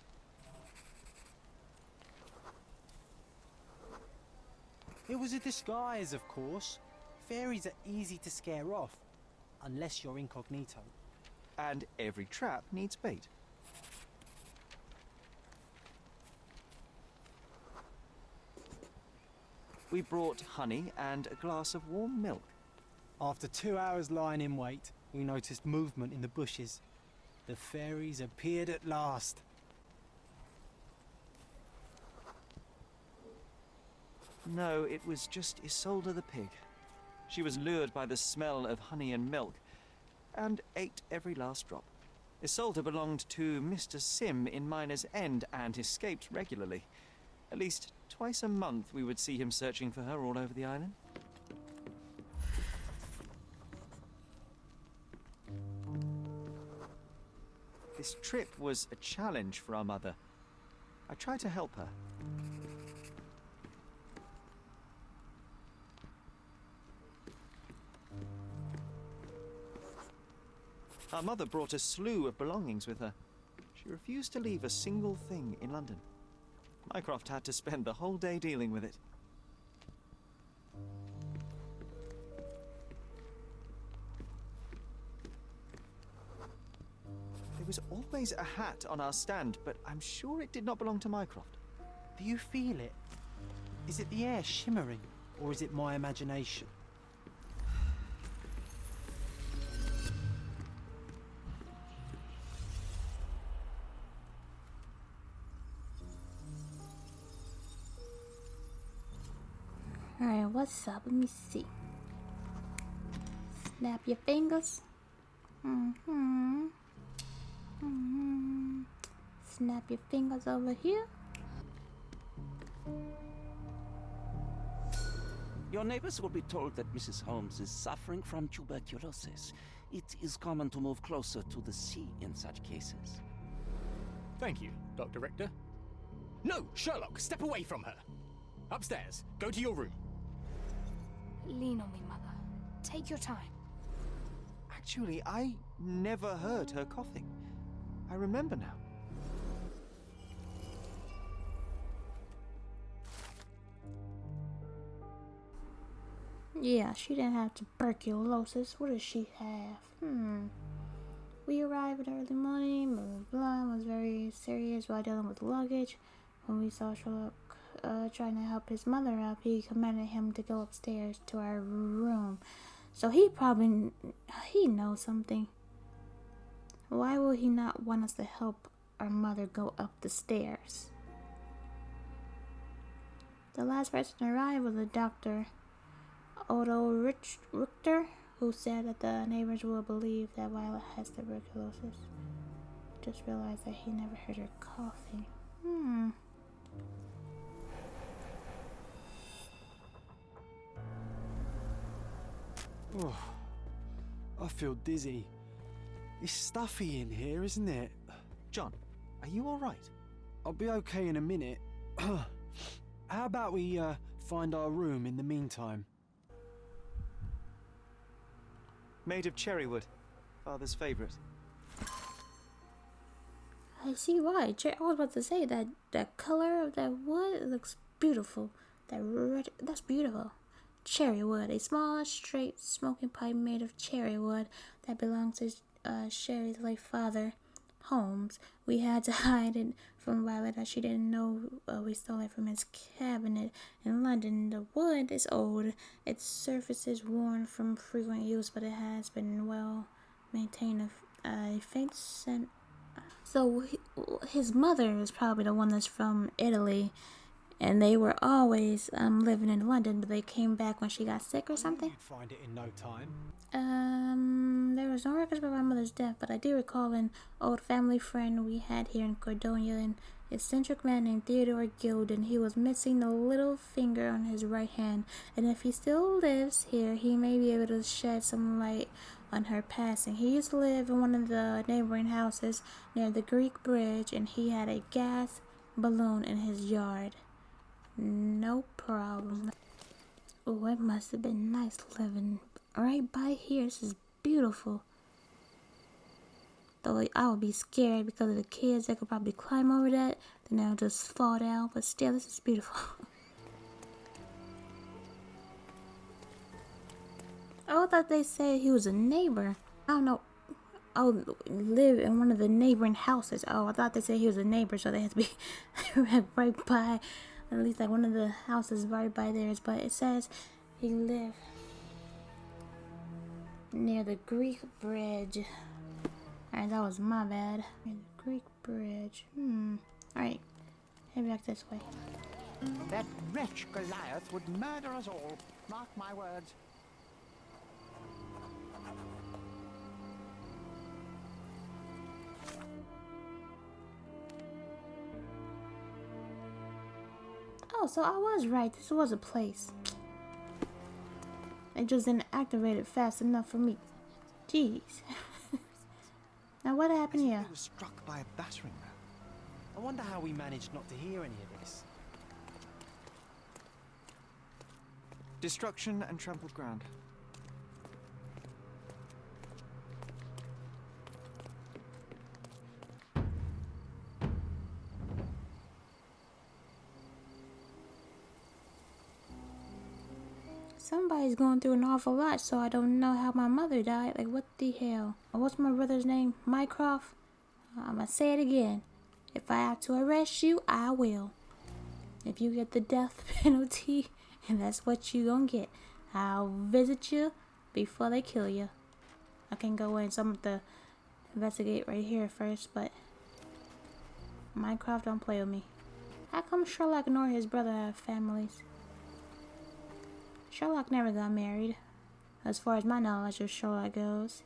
It was a disguise, of course. Fairies are easy to scare off, unless you're incognito. And every trap needs bait. We brought honey and a glass of warm milk. After 2 hours lying in wait, we noticed movement in the bushes. The fairies appeared at last. No, it was just Isolde the pig. She was lured by the smell of honey and milk, and ate every last drop. Isolde belonged to Mr. Sim in Miner's End and escaped regularly. At least twice a month we would see him searching for her all over the island. This trip was a challenge for our mother. I tried to help her. Our mother brought a slew of belongings with her. She refused to leave a single thing in London. Mycroft had to spend the whole day dealing with it. There was always a hat on our stand, but I'm sure it did not belong to Mycroft. Do you feel it? Is it the air shimmering, or is it my imagination? Alright, what's up? Let me see. Snap your fingers. Snap your fingers over here. Your neighbors will be told that Mrs. Holmes is suffering from tuberculosis. It is common to move closer to the sea in such cases. Thank you, Dr. Richter. No, Sherlock, step away from her. Upstairs, go to your room. Lean on me, Mother. Take your time. Actually, I never heard her coughing. I remember now. Yeah, she didn't have tuberculosis. What does she have? We arrived in the early morning, blah blah blah, was very serious while dealing with luggage. When we saw Sherlock trying to help his mother up, he commanded him to go upstairs to our room. So he knows something. Why will he not want us to help our mother go up the stairs? The last person to arrive was a doctor, Richter, who said that the neighbors will believe that Violet has tuberculosis. Just realized that he never heard her coughing. Oh, I feel dizzy. It's stuffy in here, isn't it? John, are you all right? I'll be okay in a minute. How about we find our room in the meantime? Made of cherry wood. Father's favourite. I see why. I was about to say that the color of that wood looks beautiful. That red, that's beautiful. Cherry wood, a small, straight smoking pipe made of cherry wood that belongs to Sherry's late father, Holmes. We had to hide it from Violet as she didn't know we stole it from his cabinet in London. The wood is old. Its surface is worn from frequent use, but it has been well maintained. A faint scent. So his mother is probably the one that's from Italy. And they were always living in London, but they came back when she got sick or something. You'd find it in no time. There was no records about my mother's death, but I do recall an old family friend we had here in Cordonia, an eccentric man named Theodore Gilded. He was missing the little finger on his right hand, and if he still lives here, he may be able to shed some light on her passing. He used to live in one of the neighboring houses near the Greek bridge, and he had a gas balloon in his yard. No problem. Oh, it must have been nice living right by here. This is beautiful. Though I would be scared because of the kids. They could probably climb over that, then they'll just fall down. But still, this is beautiful. Oh, I thought they said he was a neighbor. I don't know. Oh, live in one of the neighboring houses. Oh, I thought they said he was a neighbor, so they had to be right by. At least like one of the houses right by theirs, but it says he lived near the Greek bridge. Alright, that was my bad. Near the Greek bridge. Alright, head back this way. That wretch Goliath would murder us all. Mark my words. Oh, so I was right. This was a place. It just didn't activate it fast enough for me. Jeez. Now what happened here? He was struck by a battering ram. I wonder how we managed not to hear any of this. Destruction and trampled ground. Somebody's going through an awful lot, so I don't know how my mother died. Like, what the hell? What's my brother's name? Mycroft? I'm gonna say it again. If I have to arrest you, I will. If you get the death penalty, and that's what you gonna get, I'll visit you before they kill you. I can go in, so I'm gonna investigate right here first, but Mycroft don't play with me. How come Sherlock nor his brother have families? Sherlock never got married, as far as my knowledge of Sherlock goes.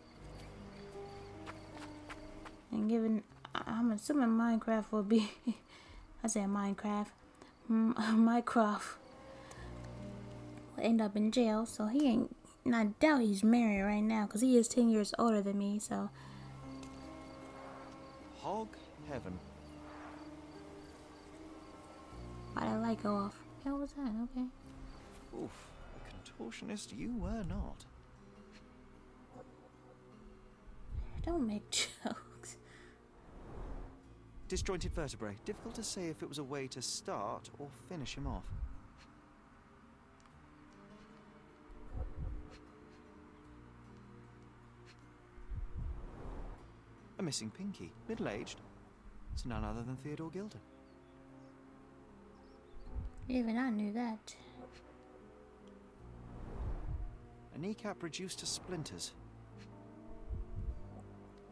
And given, I'm assuming Minecraft will be, I said Minecraft, Mycroft will end up in jail, so he ain't, and I doubt he's married right now, because he is 10 years older than me, so. Hog heaven. Why'd that light go off? Hell was that? Okay. Oof, a contortionist you were not. Don't make jokes. Disjointed vertebrae. Difficult to say if it was a way to start or finish him off. A missing pinky. Middle-aged. It's none other than Theodore Gilded. Even I knew that. A kneecap reduced to splinters.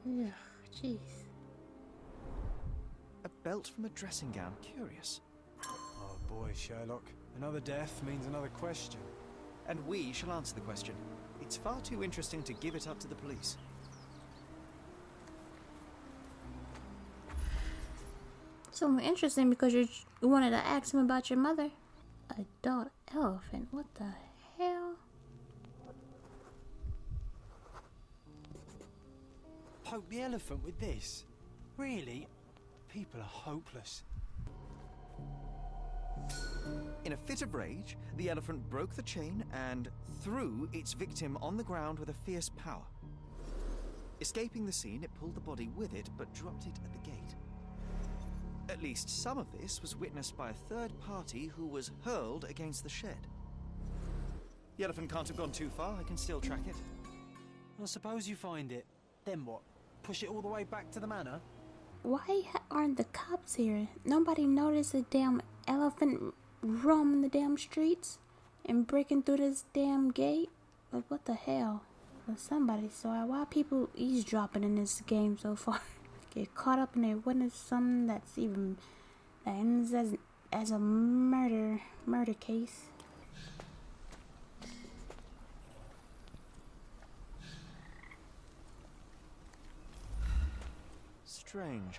Ugh, jeez. A belt from a dressing gown. Curious. Oh boy, Sherlock. Another death means another question. And we shall answer the question. It's far too interesting to give it up to the police. So interesting because you wanted to ask him about your mother. Adult elephant, what the hell? Poke the elephant with this? Really? People are hopeless. In a fit of rage, the elephant broke the chain and threw its victim on the ground with a fierce power. Escaping the scene, it pulled the body with it, but dropped it at the gate. At least some of this was witnessed by a third party who was hurled against the shed. The elephant can't have gone too far. I can still track it. Well, suppose you find it. Then what? Push it all the way back to the manor? Why aren't the cops here? Nobody noticed the damn elephant roaming the damn streets and breaking through this damn gate? Like, what the hell? Well, somebody saw it. Why are people eavesdropping in this game so far? Get caught up in a witness something that's even that ends as a murder case. Strange.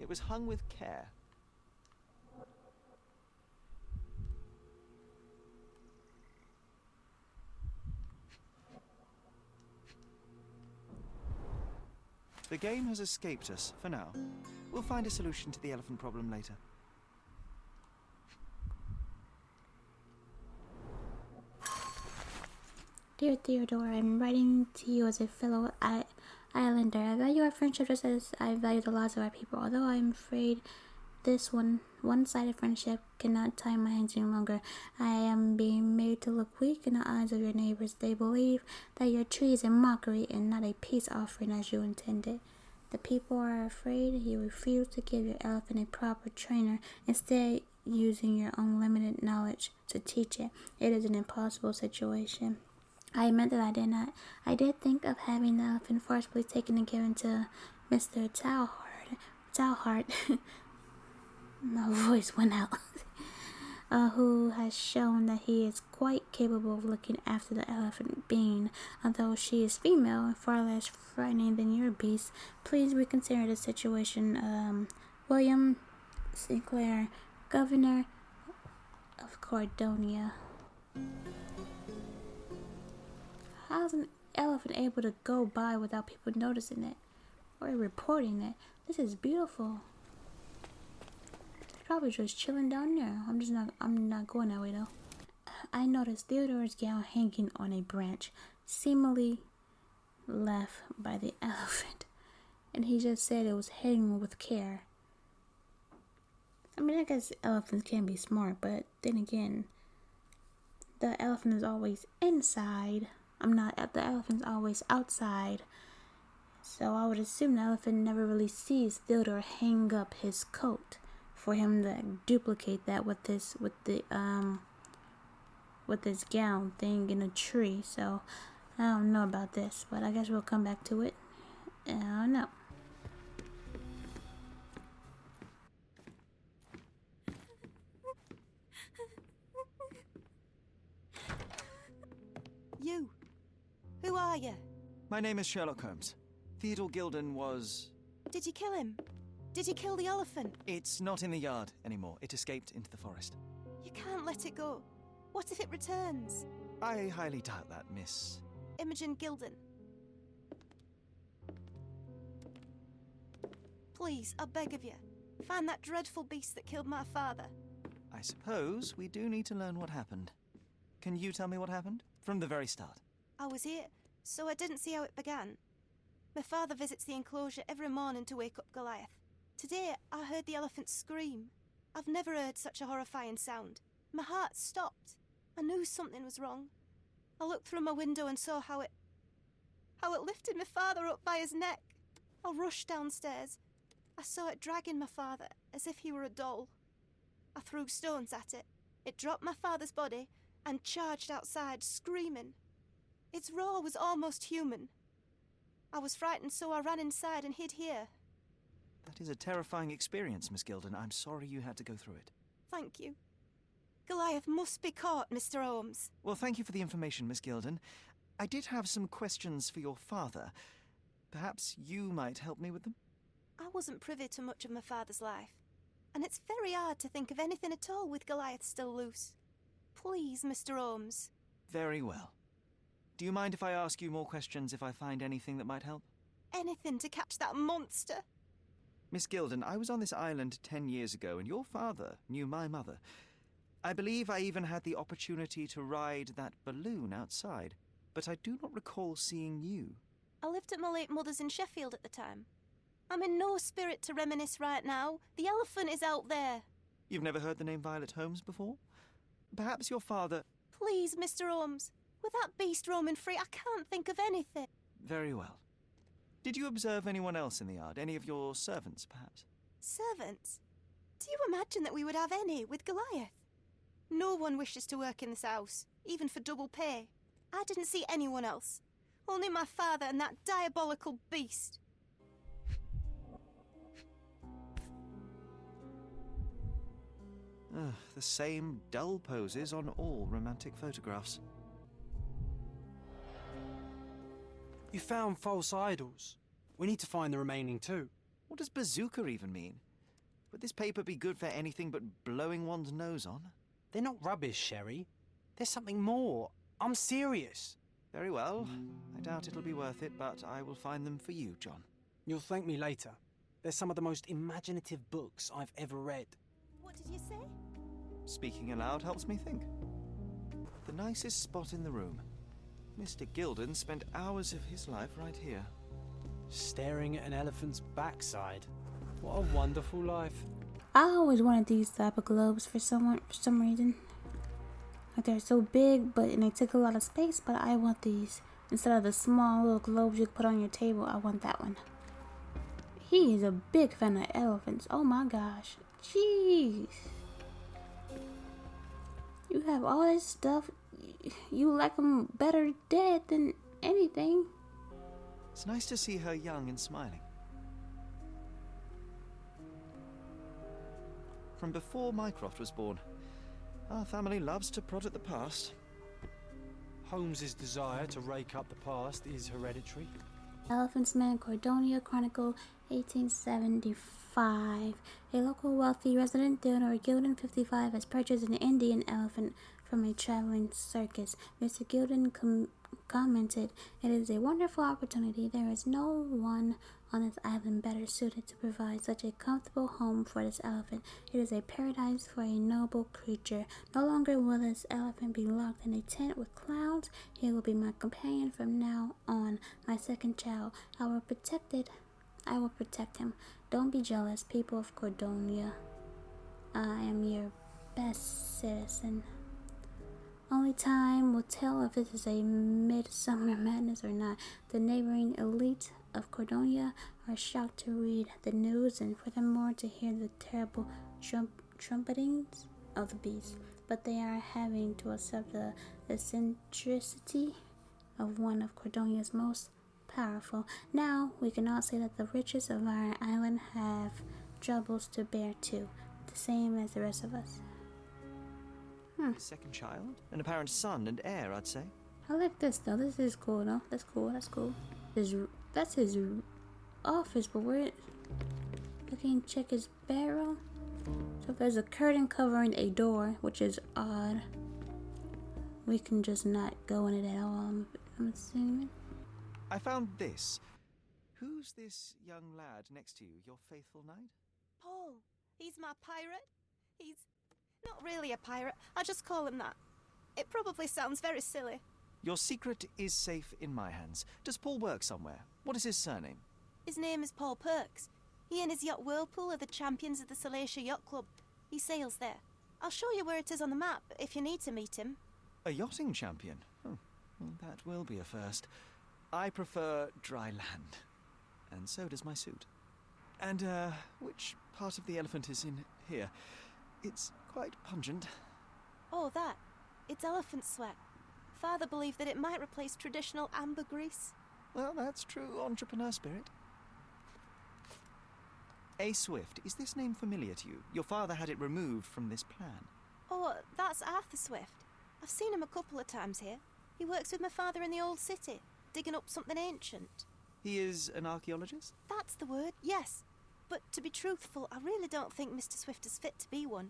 It was hung with care. The game has escaped us, for now. We'll find a solution to the elephant problem later. Dear Theodore, I'm writing to you as a fellow islander. I value our friendship just as I value the lives of our people. Although I'm afraid this one-sided friendship cannot tie my hands any longer. I am being made to look weak in the eyes of your neighbors. They believe that your tree is a mockery and not a peace offering as you intended. The people are afraid you refuse to give your elephant a proper trainer, instead using your own limited knowledge to teach it. It is an impossible situation. I admit that I did not. I did think of having the elephant forcibly taken and given to Mr. Talhart. My voice went out. Who has shown that he is quite capable of looking after the elephant being. Although she is female and far less frightening than your beast, please reconsider the situation. William Sinclair, Governor of Cordonia. How's an elephant able to go by without people noticing it or reporting it? This is beautiful. Probably just chilling down there. I'm not going that way though. I noticed Theodore's gown hanging on a branch, seemingly left by the elephant, and he just said it was hanging with care. I mean, I guess elephants can be smart, but then again, the elephant is always inside. The elephant's always outside. So I would assume the elephant never really sees Theodore hang up his coat for him to duplicate that with this gown thing in a tree. So I don't know about this, but I guess we'll come back to it. I don't know. You. Who are you? My name is Sherlock Holmes. Theodore Gilden was... Did you kill him? Did you kill the elephant? It's not in the yard anymore. It escaped into the forest. You can't let it go. What if it returns? I highly doubt that, Miss... Imogen Gilden. Please, I beg of you, find that dreadful beast that killed my father. I suppose we do need to learn what happened. Can you tell me what happened? From the very start. I was here, so I didn't see how it began. My father visits the enclosure every morning to wake up Goliath. Today, I heard the elephant scream. I've never heard such a horrifying sound. My heart stopped. I knew something was wrong. I looked through my window and saw how it lifted my father up by his neck. I rushed downstairs. I saw it dragging my father as if he were a doll. I threw stones at it. It dropped my father's body and charged outside, screaming. Its roar was almost human. I was frightened, so I ran inside and hid here. That is a terrifying experience, Miss Gilden. I'm sorry you had to go through it. Thank you. Goliath must be caught, Mr. Holmes. Well, thank you for the information, Miss Gilden. I did have some questions for your father. Perhaps you might help me with them? I wasn't privy to much of my father's life, and it's very hard to think of anything at all with Goliath still loose. Please, Mr. Holmes. Very well. Do you mind if I ask you more questions if I find anything that might help? Anything to catch that monster. Miss Gilden, I was on this island 10 years ago, and your father knew my mother. I believe I even had the opportunity to ride that balloon outside, but I do not recall seeing you. I lived at my late mother's in Sheffield at the time. I'm in no spirit to reminisce right now. The elephant is out there. You've never heard the name Violet Holmes before? Perhaps your father... Please, Mr. Holmes. With that beast roaming free, I can't think of anything. Very well. Did you observe anyone else in the yard? Any of your servants, perhaps? Servants? Do you imagine that we would have any with Goliath? No one wishes to work in this house, even for double pay. I didn't see anyone else. Only my father and that diabolical beast. The same dull poses on all romantic photographs. You found false idols. We need to find the remaining two. What does bazooka even mean? Would this paper be good for anything but blowing one's nose on? They're not rubbish, Sherry. There's something more. I'm serious. Very well. I doubt it'll be worth it, but I will find them for you, John. You'll thank me later. They're some of the most imaginative books I've ever read. What did you say? Speaking aloud helps me think. The nicest spot in the room. Mr. Gilden spent hours of his life right here. Staring at an elephant's backside. What a wonderful life. I always wanted these type of globes for some reason. Like they're so big, and they take a lot of space, but I want these. Instead of the small little globes you put on your table, I want that one. He is a big fan of elephants. Oh my gosh. Jeez. You have all this stuff. You like them better dead than anything. It's nice to see her young and smiling. From before Mycroft was born, our family loves to prod at the past. Holmes's desire to rake up the past is hereditary. Elephant's Man, Cordonia Chronicle, 1875. A local wealthy resident, Theodore Gilden, 55, has purchased an Indian elephant from a traveling circus. Mr. Gilden commented, "It is a wonderful opportunity. There is no one on this island better suited to provide such a comfortable home for this elephant. It is a paradise for a noble creature. No longer will this elephant be locked in a tent with clowns. He will be my companion from now on, my second child. I will protect him. Don't be jealous, people of Cordonia. I am your best citizen. Only time will tell if this is a midsummer madness or not. The neighboring elite of Cordonia are shocked to read the news and furthermore to hear the terrible trumpetings of the beast. But they are having to accept the eccentricity of one of Cordonia's most powerful. Now we can all say that the riches of our island have troubles to bear too, the same as the rest of us. His second child? An apparent son and heir, I'd say. I like this though. This is cool though. That's cool. That's his office, but where? I can check his barrel. So if there's a curtain covering a door, which is odd, we can just not go in it at all. I'm assuming. I found this. Who's this young lad next to you? Your faithful knight? Paul. He's my pirate. He's not really a pirate. I just call him that. It probably sounds very silly. Your secret is safe in my hands. Does Paul work somewhere? What is his surname? His name is Paul Perks. He and his yacht Whirlpool are the champions of the Salacia Yacht Club. He sails there. I'll show you where it is on the map if you need to meet him. A yachting champion? Oh, well, that will be a first. I prefer dry land. And so does my suit. And, which part of the elephant is in here? It's quite pungent. Oh, that. It's elephant sweat. Father believed that it might replace traditional ambergris. Well, that's true entrepreneur spirit. A. Swift, is this name familiar to you? Your father had it removed from this plan. Oh, that's Arthur Swift. I've seen him a couple of times here. He works with my father in the old city, digging up something ancient. He is an archaeologist? That's the word, yes. But to be truthful, I really don't think Mr. Swift is fit to be one.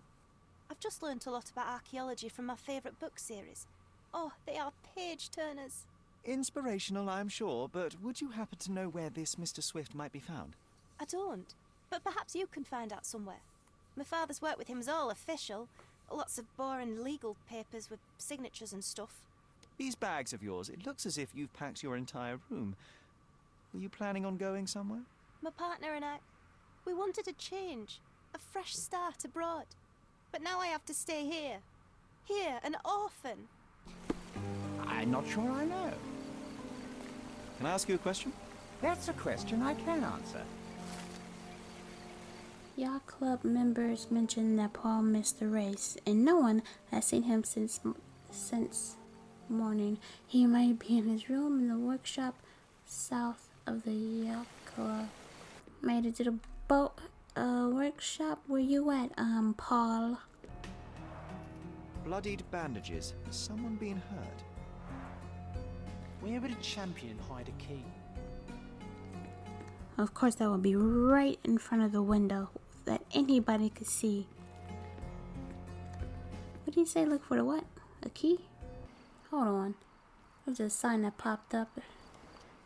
I've just learnt a lot about archaeology from my favourite book series. Oh, they are page-turners. Inspirational, I'm sure, but would you happen to know where this Mr. Swift might be found? I don't, but perhaps you can find out somewhere. My father's work with him is all official. Lots of boring legal papers with signatures and stuff. These bags of yours, it looks as if you've packed your entire room. Were you planning on going somewhere? My partner and I, we wanted a change, a fresh start abroad. But now I have to stay here. Here, an orphan. I'm not sure I know. Can I ask you a question? That's a question I can answer. Yacht Club members mentioned that Paul missed the race, and no one has seen him since morning. He might be in his room in the workshop south of the Yacht Club. Made it to the boat workshop. Where you at, Paul? Bloodied bandages. Has someone been hurt? Where would a champion hide a key? Of course, that would be right in front of the window that anybody could see. What did you say? Look for the what? A key? Hold on. There's a sign that popped up.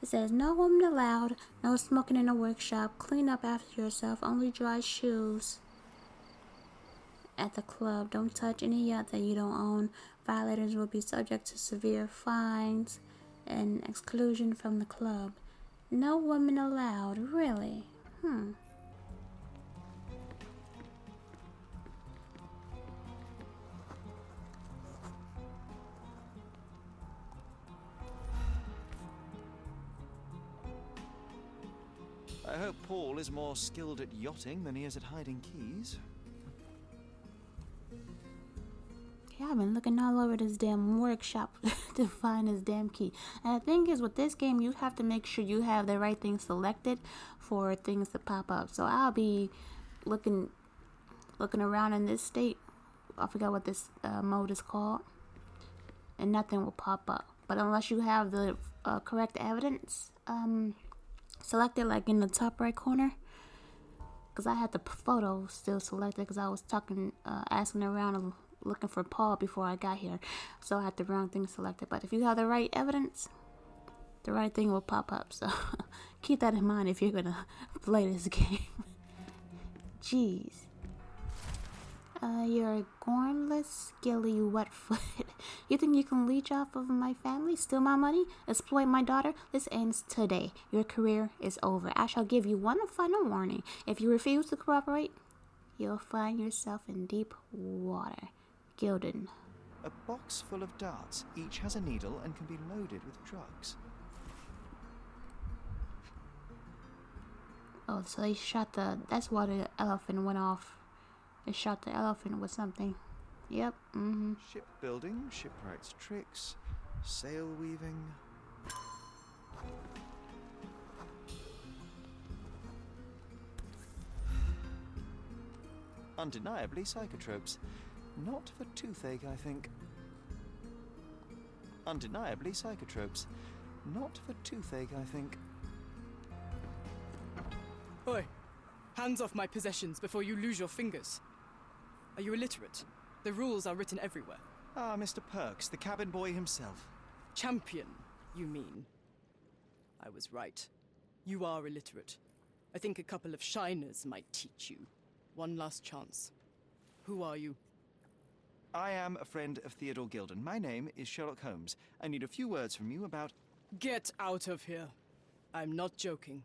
It says, no woman allowed, no smoking in the workshop, clean up after yourself, only dry shoes at the club. Don't touch any yacht that you don't own. Violators will be subject to severe fines and exclusion from the club. No women allowed, really? I hope Paul is more skilled at yachting than he is at hiding keys. Yeah, I've been looking all over this damn workshop to find this damn key. And the thing is, with this game, you have to make sure you have the right thing selected for things to pop up. So I'll be looking around in this state. I forgot what this mode is called. And nothing will pop up. But unless you have the correct evidence selected, like in the top right corner. Because I had the photo still selected because I was asking around looking for Paul before I got here, so I had the wrong thing selected. But if you have the right evidence, the right thing will pop up, so keep that in mind if you're gonna play this game. Jeez. You're a gornless, skilly wetfoot. You think you can leech off of my family, steal my money, exploit my daughter? This ends today. Your career is over. I shall give you one final warning. If you refuse to cooperate, you'll find yourself in deep water. GILDED. A box full of darts. Each has a needle and can be loaded with drugs. Oh, so they shot the... That's why the elephant went off. They shot the elephant with something. Yep, Shipbuilding, shipwright's tricks, sail weaving... Undeniably psychotropes. Not for toothache, I think. Undeniably psychotropes. Not for toothache, I think. Oi! Hands off my possessions before you lose your fingers. Are you illiterate? The rules are written everywhere. Ah, Mr. Perks, the cabin boy himself. Champion, you mean? I was right. You are illiterate. I think a couple of shiners might teach you. One last chance. Who are you? I am a friend of Theodore Gilden. My name is Sherlock Holmes. I need a few words from you about... Get out of here. I'm not joking.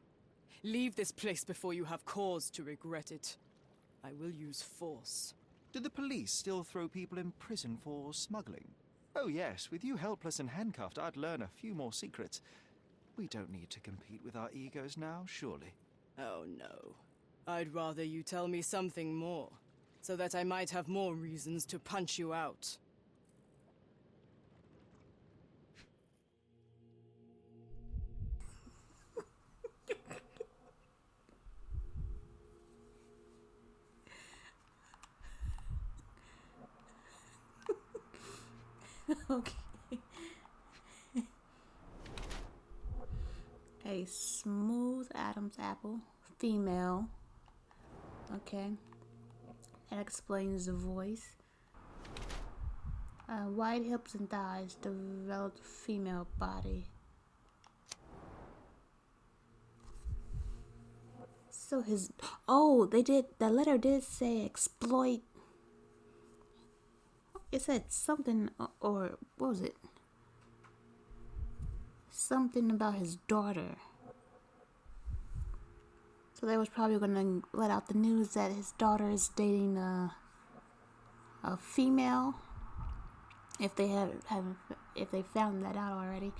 Leave this place before you have cause to regret it. I will use force. Do the police still throw people in prison for smuggling? Oh yes, with you helpless and handcuffed, I'd learn a few more secrets. We don't need to compete with our egos now, surely. Oh no. I'd rather you tell me something more, so that I might have more reasons to punch you out. Okay. A smooth Adam's apple, female. Okay. That explains the voice. Wide hips and thighs, developed female body. So his... Oh, they did... The letter did say exploit. It said something, or what was it? Something about his daughter. So they was probably gonna let out the news that his daughter is dating a female. If they if they found that out already.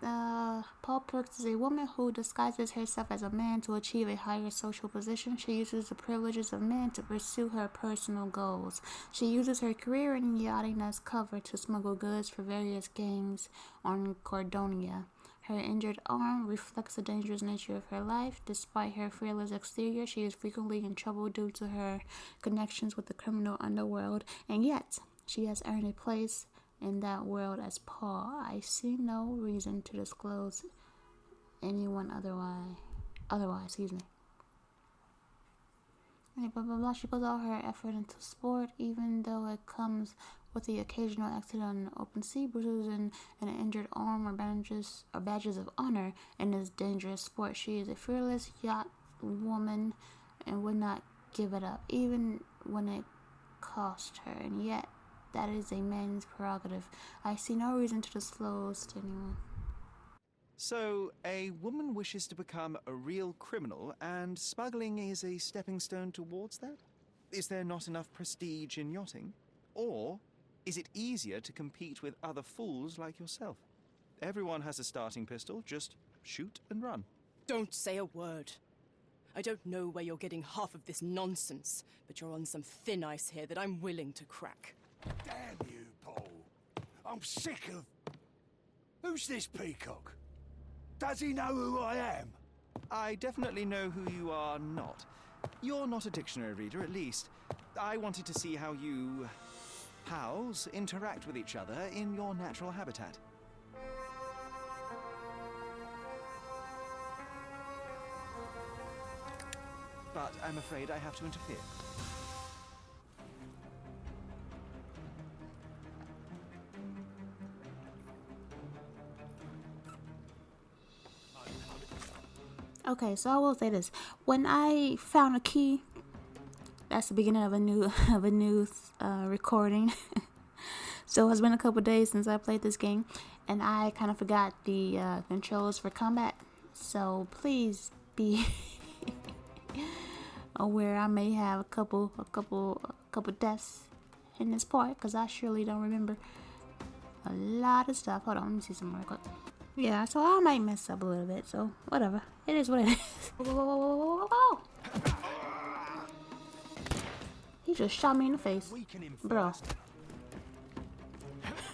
Paul Perks is a woman who disguises herself as a man to achieve a higher social position. She uses the privileges of men to pursue her personal goals. She uses her career in yachting as cover to smuggle goods for various gangs on Cordonia. Her injured arm reflects the dangerous nature of her life. Despite her fearless exterior, she is frequently in trouble due to her connections with the criminal underworld, and yet she has earned a place in that world as Paul. I see no reason to disclose anyone otherwise, excuse me. And blah blah blah. She puts all her effort into sport, even though it comes with the occasional accident on the open sea, bruises and an injured arm or badges of honor in this dangerous sport. She is a fearless yacht woman and would not give it up, even when it cost her, and yet that is a man's prerogative. I see no reason to disclose to anyone. So, a woman wishes to become a real criminal, and smuggling is a stepping stone towards that? Is there not enough prestige in yachting? Or is it easier to compete with other fools like yourself? Everyone has a starting pistol, just shoot and run. Don't say a word. I don't know where you're getting half of this nonsense, but you're on some thin ice here that I'm willing to crack. Damn you, Paul. I'm sick of... Who's this peacock? Does he know who I am? I definitely know who you are not. You're not a dictionary reader, at least. I wanted to see how you... pals interact with each other in your natural habitat. But I'm afraid I have to interfere. Okay, so I will say this: when I found a key, that's the beginning of a new recording. So it's been a couple days since I played this game, and I kind of forgot the controls for combat. So please be aware I may have a couple deaths in this part, because I surely don't remember a lot of stuff. Hold on, let me see some more quick. Yeah, so I might mess up a little bit, so whatever. It is what it is. Whoa, whoa, whoa, whoa, whoa, whoa, whoa. He just shot me in the face. Bro.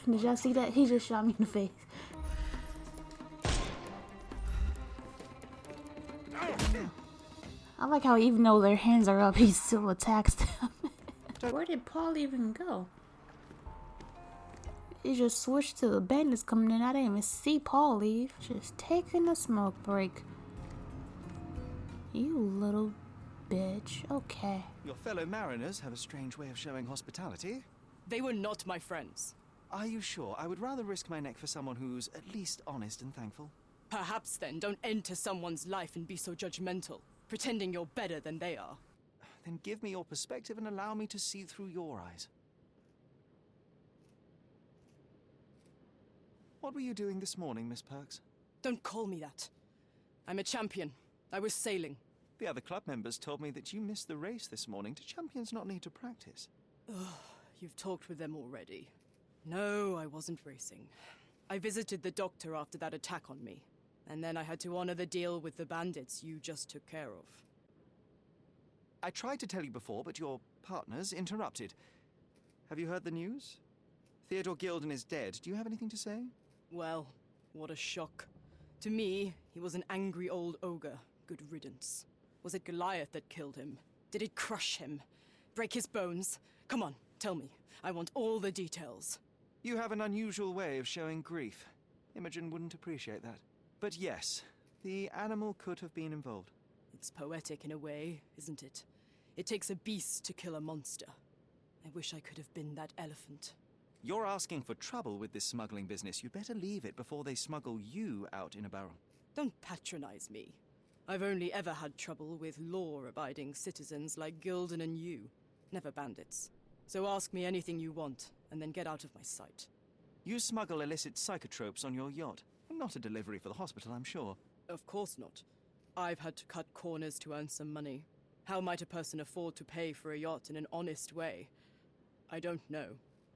Did y'all see that? He just shot me in the face. I like how even though their hands are up, he still attacks them. Where did Paul even go? He just switched to the bandits coming in. I didn't even see Paul leave. Just taking a smoke break. You little bitch. Okay. Your fellow mariners have a strange way of showing hospitality. They were not my friends. Are you sure? I would rather risk my neck for someone who's at least honest and thankful. Perhaps then don't enter someone's life and be so judgmental, pretending you're better than they are. Then give me your perspective and allow me to see through your eyes. What were you doing this morning, Miss Perks? Don't call me that. I'm a champion. I was sailing. The other club members told me that you missed the race this morning. Do champions not need to practice? Ugh, you've talked with them already. No, I wasn't racing. I visited the doctor after that attack on me. And then I had to honor the deal with the bandits you just took care of. I tried to tell you before, but your partners interrupted. Have you heard the news? Theodore Gilden is dead. Do you have anything to say? Well, what a shock. To me, he was an angry old ogre. Good riddance. Was it Goliath that killed him? Did it crush him? Break his bones? Come on, tell me. I want all the details. You have an unusual way of showing grief. Imogen wouldn't appreciate that. But yes, the animal could have been involved. It's poetic in a way, isn't it? It takes a beast to kill a monster. I wish I could have been that elephant. You're asking for trouble with this smuggling business. You'd better leave it before they smuggle you out in a barrel. Don't patronize me. I've only ever had trouble with law-abiding citizens like Gilden and you, never bandits. So ask me anything you want, and then get out of my sight. You smuggle illicit psychotropes on your yacht. Not a delivery for the hospital, I'm sure. Of course not. I've had to cut corners to earn some money. How might a person afford to pay for a yacht in an honest way? I don't know,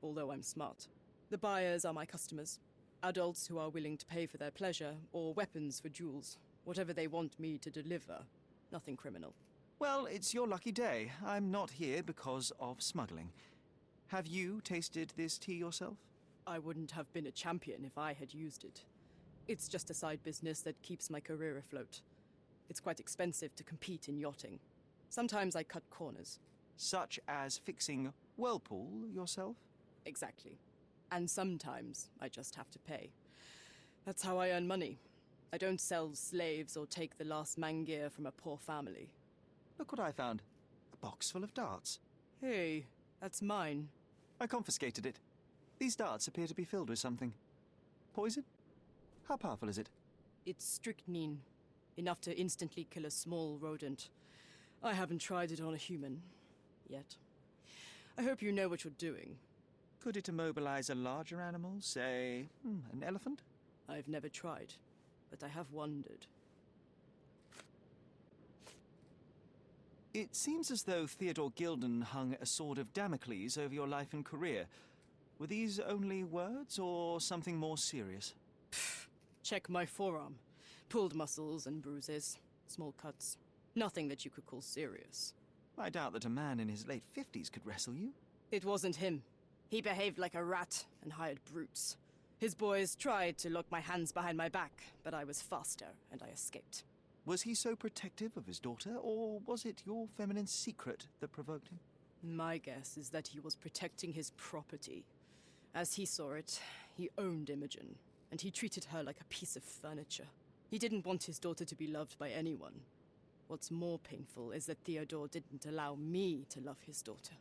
although I'm smart. The buyers are my customers. Adults who are willing to pay for their pleasure, or weapons for jewels. Whatever they want me to deliver. Nothing criminal. Well, it's your lucky day. I'm not here because of smuggling. Have you tasted this tea yourself? I wouldn't have been a champion if I had used it. It's just a side business that keeps my career afloat. It's quite expensive to compete in yachting. Sometimes I cut corners. Such as fixing whirlpool yourself? Exactly. And sometimes I just have to pay. That's how I earn money. I don't sell slaves or take the last mangear from a poor family. Look what I found. A box full of darts. Hey, that's mine. I confiscated it. These darts appear to be filled with something. Poison? How powerful is it? It's strychnine. Enough to instantly kill a small rodent. I haven't tried it on a human. Yet. I hope you know what you're doing. Could it immobilize a larger animal? Say, an elephant? I've never tried, but I have wondered. It seems as though Theodore Gilden hung a sword of Damocles over your life and career. Were these only words, or something more serious? Check my forearm. Pulled muscles and bruises. Small cuts. Nothing that you could call serious. I doubt that a man in his late 50s could wrestle you. It wasn't him. He behaved like a rat and hired brutes. His boys tried to lock my hands behind my back, but I was faster and I escaped. Was he so protective of his daughter, or was it your feminine secret that provoked him? My guess is that he was protecting his property. As he saw it, he owned Imogen, and he treated her like a piece of furniture. He didn't want his daughter to be loved by anyone. What's more painful is that Theodore didn't allow me to love his daughter.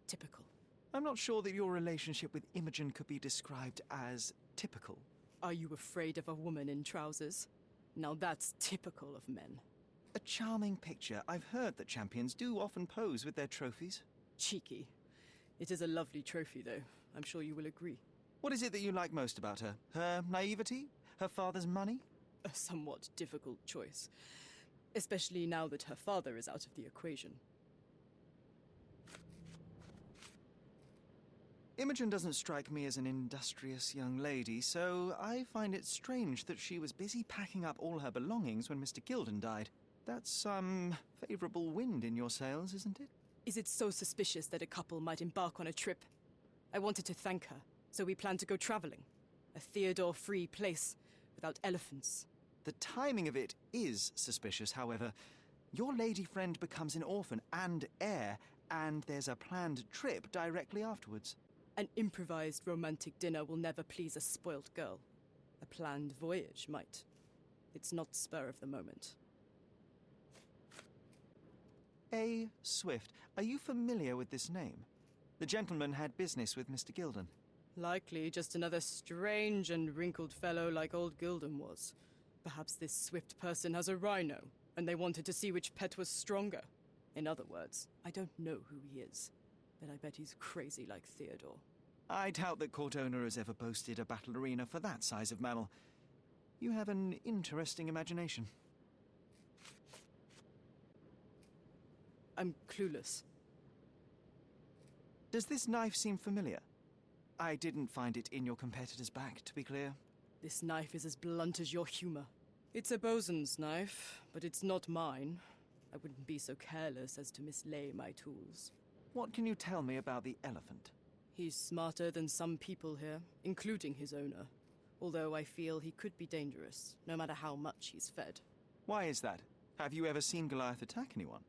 Typical. I'm not sure that your relationship with Imogen could be described as typical. Are you afraid of a woman in trousers? Now that's typical of men. A charming picture. I've heard that champions do often pose with their trophies. Cheeky. It is a lovely trophy, though. I'm sure you will agree. What is it that you like most about her? Her naivety? Her father's money? A somewhat difficult choice. Especially now that her father is out of the equation. Imogen doesn't strike me as an industrious young lady, so I find it strange that she was busy packing up all her belongings when Mr. Gilden died. That's some favourable wind in your sails, isn't it? Is it so suspicious that a couple might embark on a trip? I wanted to thank her, so we planned to go travelling. A Theodore-free place, without elephants. The timing of it is suspicious, however. Your lady friend becomes an orphan and heir, and there's a planned trip directly afterwards. An improvised romantic dinner will never please a spoilt girl. A planned voyage might. It's not spur of the moment. A. Swift. Are you familiar with this name? The gentleman had business with Mr. Gilden. Likely just another strange and wrinkled fellow like old Gilden was. Perhaps this Swift person has a rhino, and they wanted to see which pet was stronger. In other words, I don't know who he is, but I bet he's crazy like Theodore. I doubt that Cordona has ever boasted a battle arena for that size of mammal. You have an interesting imagination. I'm clueless. Does this knife seem familiar? I didn't find it in your competitor's back, to be clear. This knife is as blunt as your humor. It's a bosun's knife, but it's not mine. I wouldn't be so careless as to mislay my tools. What can you tell me about the elephant? He's smarter than some people here, including his owner. Although I feel he could be dangerous, no matter how much he's fed. Why is that? Have you ever seen Goliath attack anyone?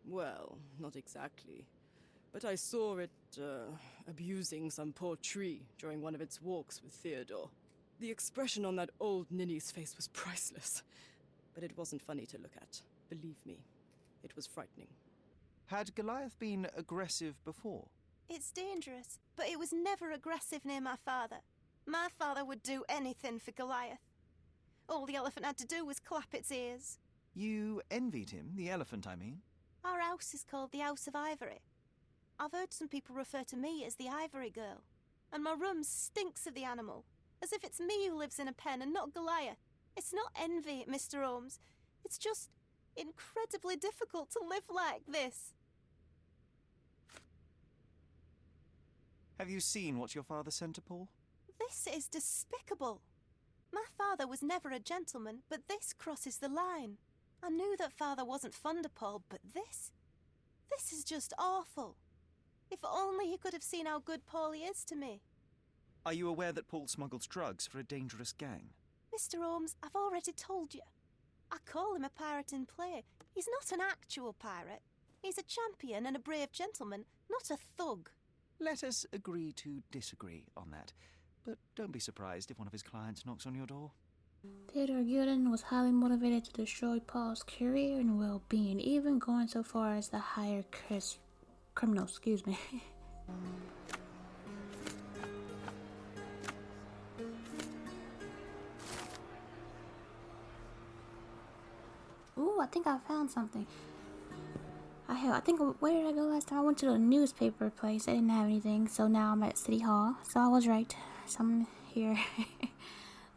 Well, not exactly. But I saw it, abusing some poor tree during one of its walks with Theodore. The expression on that old ninny's face was priceless. But it wasn't funny to look at. Believe me, it was frightening. Had Goliath been aggressive before? It's dangerous, but it was never aggressive near my father. My father would do anything for Goliath. All the elephant had to do was clap its ears. You envied him, the elephant, I mean? Our house is called the House of Ivory. I've heard some people refer to me as the Ivory Girl, and my room stinks of the animal, as if it's me who lives in a pen and not Goliath. It's not envy, Mr. Holmes. It's just incredibly difficult to live like this. Have you seen what your father sent to Paul? This is despicable. My father was never a gentleman, but this crosses the line. I knew that father wasn't fond of Paul, but this is just awful. If only he could have seen how good Paulie is to me. Are you aware that Paul smuggles drugs for a dangerous gang? Mr. Holmes, I've already told you. I call him a pirate in play. He's not an actual pirate. He's a champion and a brave gentleman, not a thug. Let us agree to disagree on that. But don't be surprised if one of his clients knocks on your door. Theodore Gilden was highly motivated to destroy Paul's career and well-being, even going so far as to hire criminals, excuse me. Ooh, I think I found something. I think, where did I go last time? I went to the newspaper place. I didn't have anything, so now I'm at City Hall. So I was right. Something here.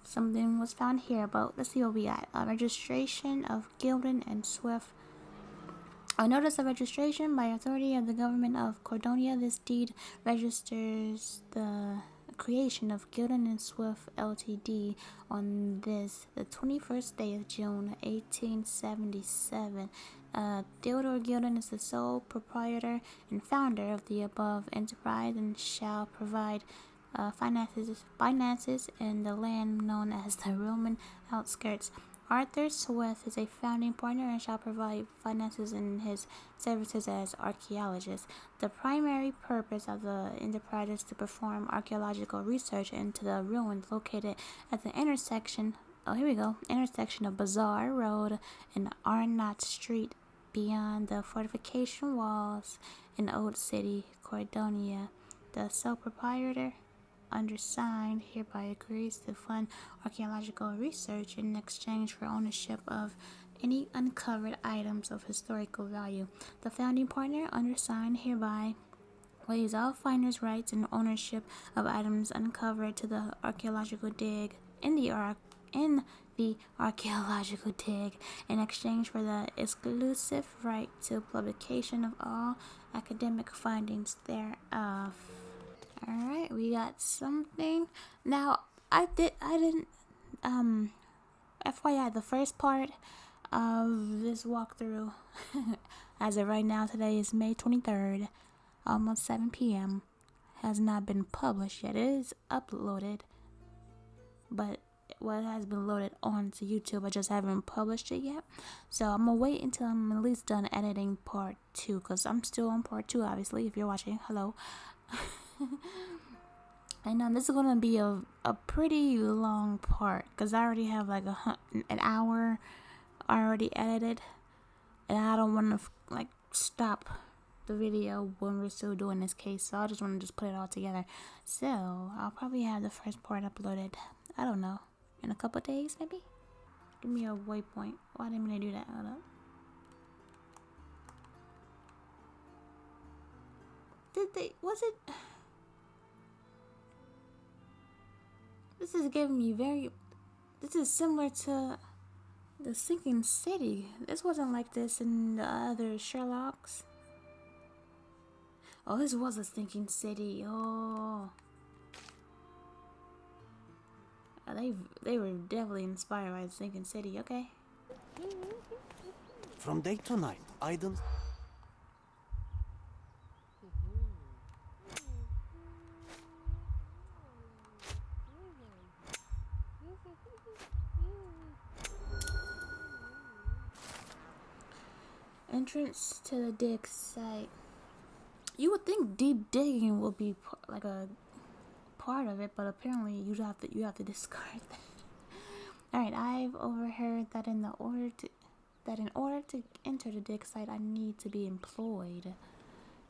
Something was found here, but let's see what we got. A registration of Gilden and Swift. A notice of registration by authority of the government of Cordonia. This deed registers the creation of Gilden and Swift Ltd. on this, the 21st day of June, 1877. Theodore Gilden is the sole proprietor and founder of the above enterprise and shall provide finances in the land known as the Roman outskirts. Arthur Swift is a founding partner and shall provide finances in his services as archaeologist. The primary purpose of the enterprise is to perform archaeological research into the ruins located at the intersection of Bazaar Road and Arnott Street beyond the fortification walls in Old City, Cordonia. The sole proprietor undersigned hereby agrees to fund archaeological research in exchange for ownership of any uncovered items of historical value. The founding partner undersigned hereby waives all finder's rights and ownership of items uncovered to the archaeological dig in the archaeological dig in exchange for the exclusive right to publication of all academic findings thereof. Alright, we got something. Now, I didn't, FYI, the first part of this walkthrough, as of right now, today is May 23rd, almost 7 p.m., has not been published yet. It is uploaded, but it has been loaded onto YouTube. I just haven't published it yet. So I'm gonna wait until I'm at least done editing part 2, because I'm still on part 2, obviously, if you're watching. Hello. And this is gonna be a pretty long part, because I already have like an hour already edited, and I don't want to like stop the video when we're still doing this case, so I just want to just put it all together. So I'll probably have the first part uploaded, I don't know, in a couple days maybe. Give me a waypoint. Why didn't I do that? Hold up. This is giving me this is similar to the Sinking City. This wasn't like this in the other Sherlocks. Oh, this was a Sinking City. Oh. They were definitely inspired by the Sinking City. Okay. From day to night, idle. Entrance to the dig site. You would think deep digging will be like a part of it, but apparently you have to discard that. All right, I've overheard that in order to enter the dig site, I need to be employed.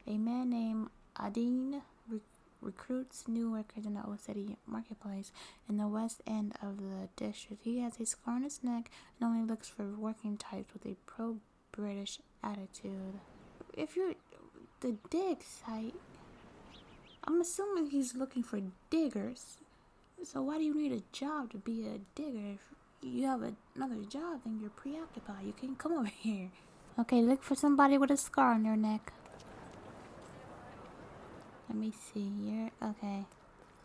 A man named Adine recruits new workers in the old city marketplace in the west end of the district. He has a scar on his neck and only looks for working types with a pro-British attitude. If you're the dig site, I'm assuming he's looking for diggers. So why do you need a job to be a digger? If you have another job, then you're preoccupied. You can't come over here. Okay, look for somebody with a scar on their neck. Let me see. Okay.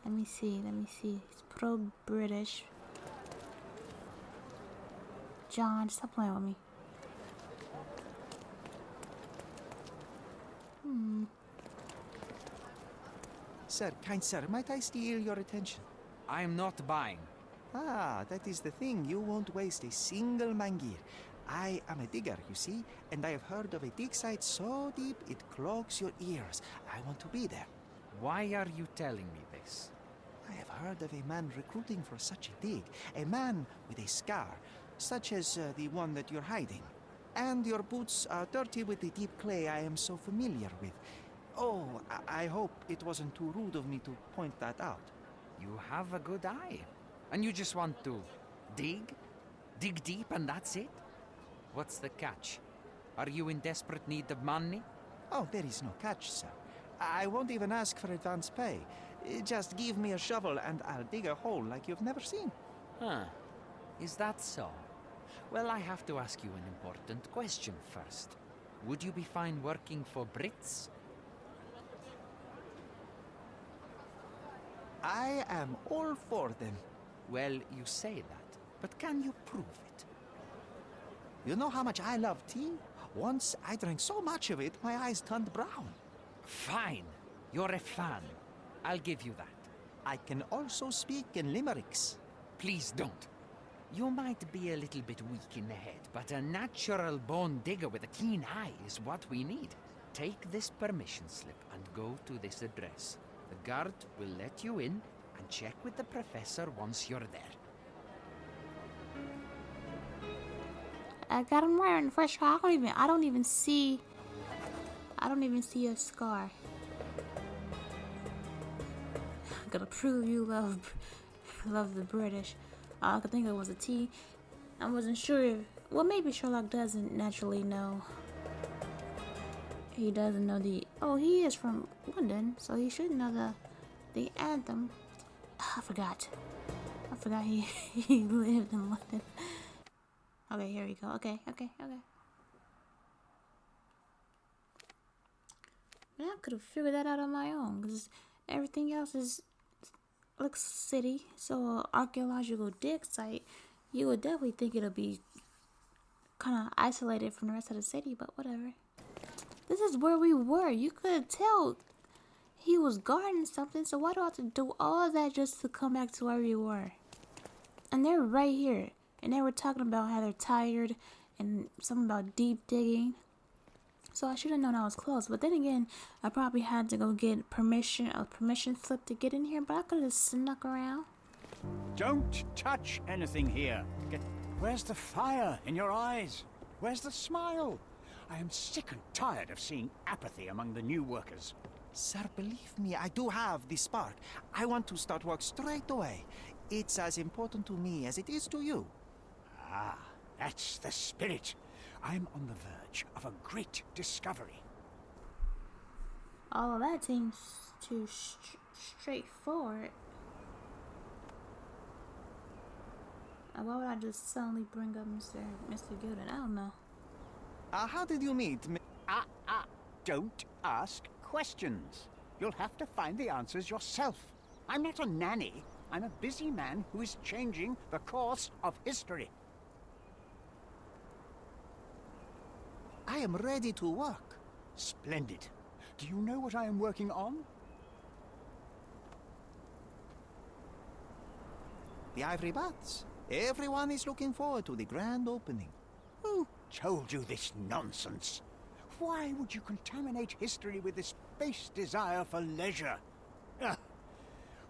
Let me see. He's pro-British. John, stop playing with me. Sir, kind sir, might I steal your attention? I am not buying. Ah, that is the thing. You won't waste a single mangir. I am a digger, you see, and I have heard of a dig site so deep it clogs your ears. I want to be there. Why are you telling me this? I have heard of a man recruiting for such a dig. A man with a scar, such as the one that you're hiding. And your boots are dirty with the deep clay I am so familiar with. Oh, I hope it wasn't too rude of me to point that out. You have a good eye. And you just want to dig? Dig deep and that's it? What's the catch? Are you in desperate need of money? Oh, there is no catch, sir. I won't even ask for advance pay. Just give me a shovel and I'll dig a hole like you've never seen. Huh. Is that so? Well, I have to ask you an important question first. Would you be fine working for Brits? I am all for them. Well, you say that, but can you prove it? You know how much I love tea? Once I drank so much of it, my eyes turned brown. Fine. You're a fan. I'll give you that. I can also speak in limericks. Please don't. You might be a little bit weak in the head, but a natural born digger with a keen eye is what we need. Take this permission slip and go to this address. The guard will let you in and check with the professor once you're there. I got him right in the first try. I don't even see a scar. I'm gonna prove you love the British. All I could think of was a T. I wasn't sure. Well, maybe Sherlock doesn't naturally know. He doesn't know oh, he is from London, so he should know the anthem. I forgot he lived in London. Okay, here we go. Okay. Man, I could have figured that out on my own, because Everything else looks city. So archaeological dig site, you would definitely think it'll be kind of isolated from the rest of the city, but whatever. This is where we were. You could tell he was guarding something, so why do I have to do all of that just to come back to where we were? And they're right here. And they were talking about how they're tired and something about deep digging. So I should have known I was close. But then again, I probably had to go get a permission slip to get in here, but I could have snuck around. Don't touch anything here. Where's the fire in your eyes? Where's the smile? I am sick and tired of seeing apathy among the new workers. Sir, believe me, I do have the spark. I want to start work straight away. It's as important to me as it is to you. Ah, that's the spirit. I'm on the verge of a great discovery. All of that seems too straightforward. Why would I just suddenly bring up Mr. Gilded? I don't know. How did you meet me? Don't ask questions. You'll have to find the answers yourself. I'm not a nanny. I'm a busy man who is changing the course of history. I am ready to work. Splendid. Do you know what I am working on? The ivory bats. Everyone is looking forward to the grand opening. Who told you this nonsense? Why would you contaminate history with this base desire for leisure?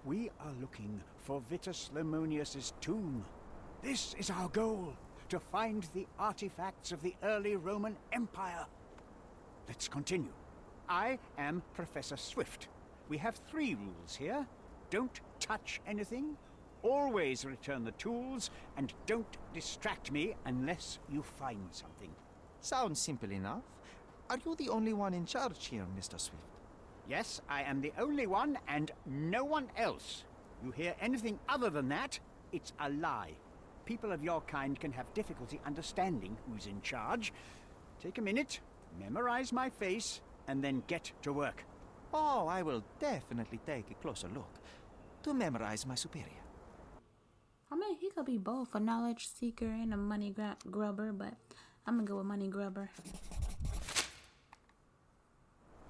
We are looking for Vitus Lemonius's tomb. This is our goal, to find the artifacts of the early Roman Empire. Let's continue. I am Professor Swift. We have 3 rules here. Don't touch anything, always return the tools, and don't distract me unless you find something. Sounds simple enough. Are you the only one in charge here, Mr. Swift? Yes, I am the only one and no one else. You hear anything other than that, it's a lie. People of your kind can have difficulty understanding who's in charge. Take a minute, memorize my face, and then get to work. Oh, I will definitely take a closer look to memorize my superior. I mean, he could be both a knowledge seeker and a money grubber, but I'm gonna go with money grubber.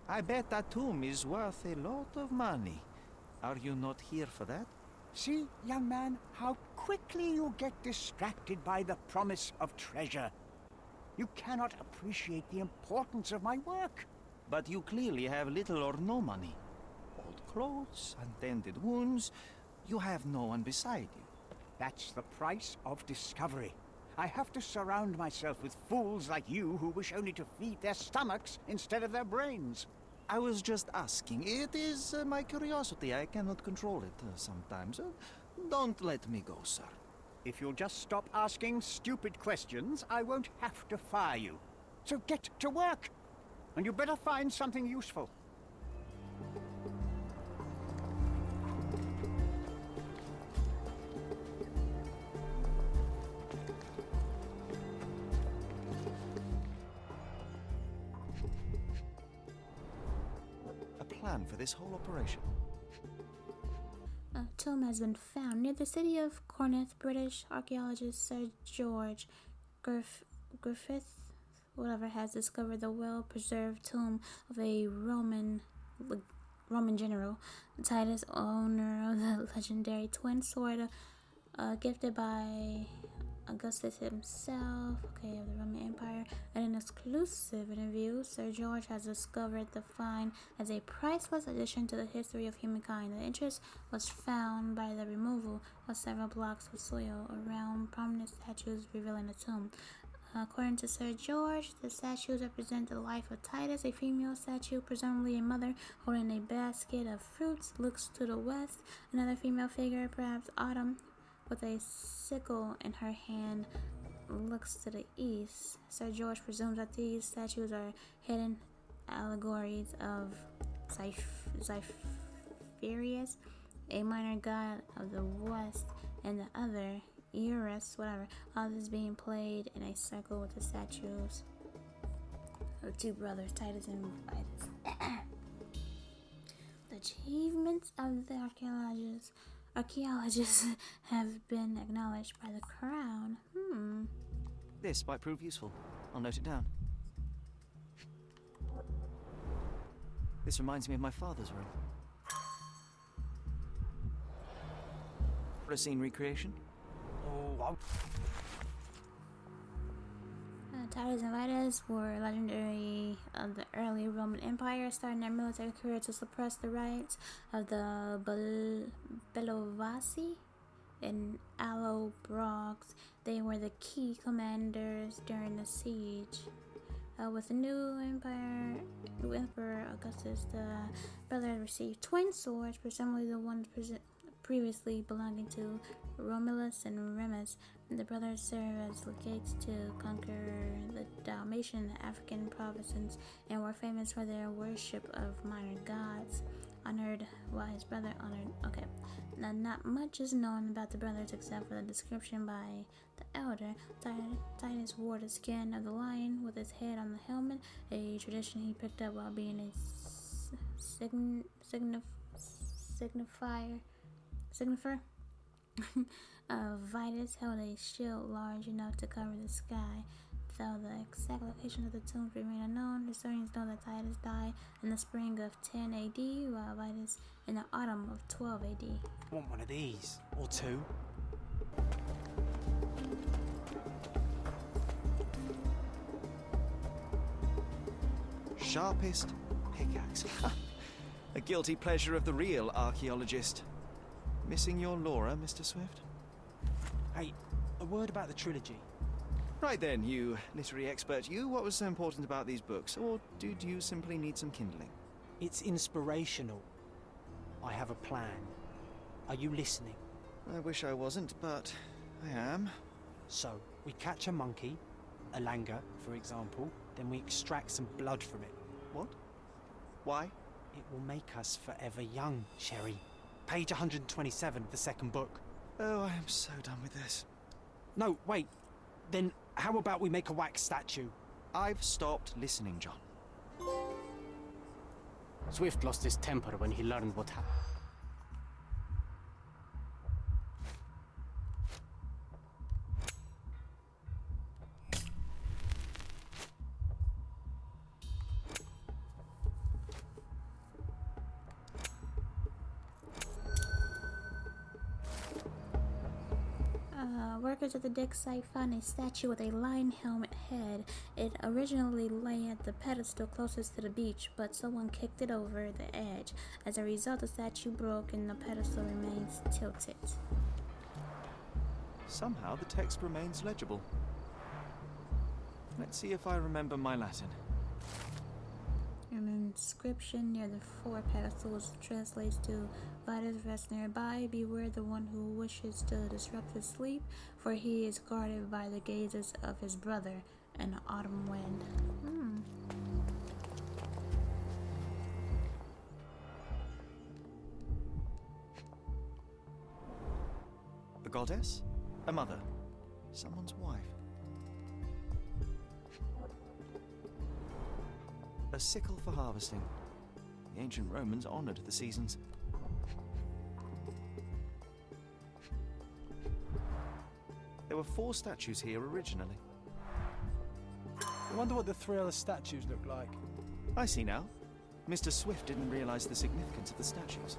I bet that tomb is worth a lot of money. Are you not here for that? See, young man, how quickly you get distracted by the promise of treasure. You cannot appreciate the importance of my work. But you clearly have little or no money. Old clothes, untended wounds. You have no one beside you. That's the price of discovery. I have to surround myself with fools like you who wish only to feed their stomachs instead of their brains. I was just asking. It is my curiosity. I cannot control it sometimes. Don't let me go, sir. If you'll just stop asking stupid questions, I won't have to fire you. So get to work. And you better find something useful. Plan for this whole operation. A tomb has been found near the city of Corinth. British archaeologist Sir George Griffith, whatever, has discovered the well-preserved tomb of a Roman general, Titus, owner of the legendary twin sword gifted by Augustus himself, of the Roman Empire. In an exclusive interview, Sir George has discovered the find as a priceless addition to the history of humankind. The interest was found by the removal of several blocks of soil around prominent statues revealing the tomb. According to Sir George, the statues represent the life of Titus. A female statue, presumably a mother, holding a basket of fruits, looks to the west. Another female figure, perhaps Autumn, with a sickle in her hand, looks to the east. Sir George presumes that these statues are hidden allegories of Zephyrus, a minor god of the west, and the other, Eurus, whatever, all this being played in a circle with the statues of 2 brothers, Titus and Vitus. The achievements of the archaeologists have been acknowledged by the crown. This might prove useful. I'll note it down. This reminds me of my father's room. For a scene recreation? Oh, Titus and Vitus were legendary of the early Roman Empire, starting their military career to suppress the rights of the Bellovaci and Allobroges. They were the key commanders during the siege. With the new Emperor Augustus, the brothers received twin swords, presumably the ones previously belonging to Romulus and Remus. The brothers served as legates to conquer the Dalmatian African provinces and were famous for their worship of minor gods. Honored while his brother honored. Okay, now not much is known about the brothers except for the description by the elder. Titus wore the skin of the lion with his head on the helmet, a tradition he picked up while being a signifer. Vitus held a shield large enough to cover the sky. Though the exact location of the tombs remain unknown, historians know that Titus died in the spring of 10 AD, while Vitus in the autumn of 12 AD. Want one of these? Or two? Sharpest pickaxe. A guilty pleasure of the real archaeologist. Missing your Laura, Mr. Swift? Hey, a word about the trilogy. Right then, you literary expert, what was so important about these books? Or did you simply need some kindling? It's inspirational. I have a plan. Are you listening? I wish I wasn't, but I am. So, we catch a monkey, a langur, for example, then we extract some blood from it. What? Why? It will make us forever young, Sherry. Page 127 of the second book. Oh, I am so done with this. No, wait. Then how about we make a wax statue? I've stopped listening, John. Swift lost his temper when he learned what happened. Workers at the dig site found a statue with a lion helmet head. It originally lay at the pedestal closest to the beach, but someone kicked it over the edge. As a result, the statue broke and the pedestal remains tilted. Somehow the text remains legible. Let's see if I remember my Latin. An inscription near the four pedestals translates to Vitus rest nearby. Beware the one who wishes to disrupt his sleep, for he is guarded by the gazes of his brother and the autumn wind. A goddess? A mother? Someone's wife? A sickle for harvesting. The ancient Romans honored the seasons. There were 4 statues here originally. I wonder what the 3 other statues look like. I see now. Mr. Swift didn't realize the significance of the statues.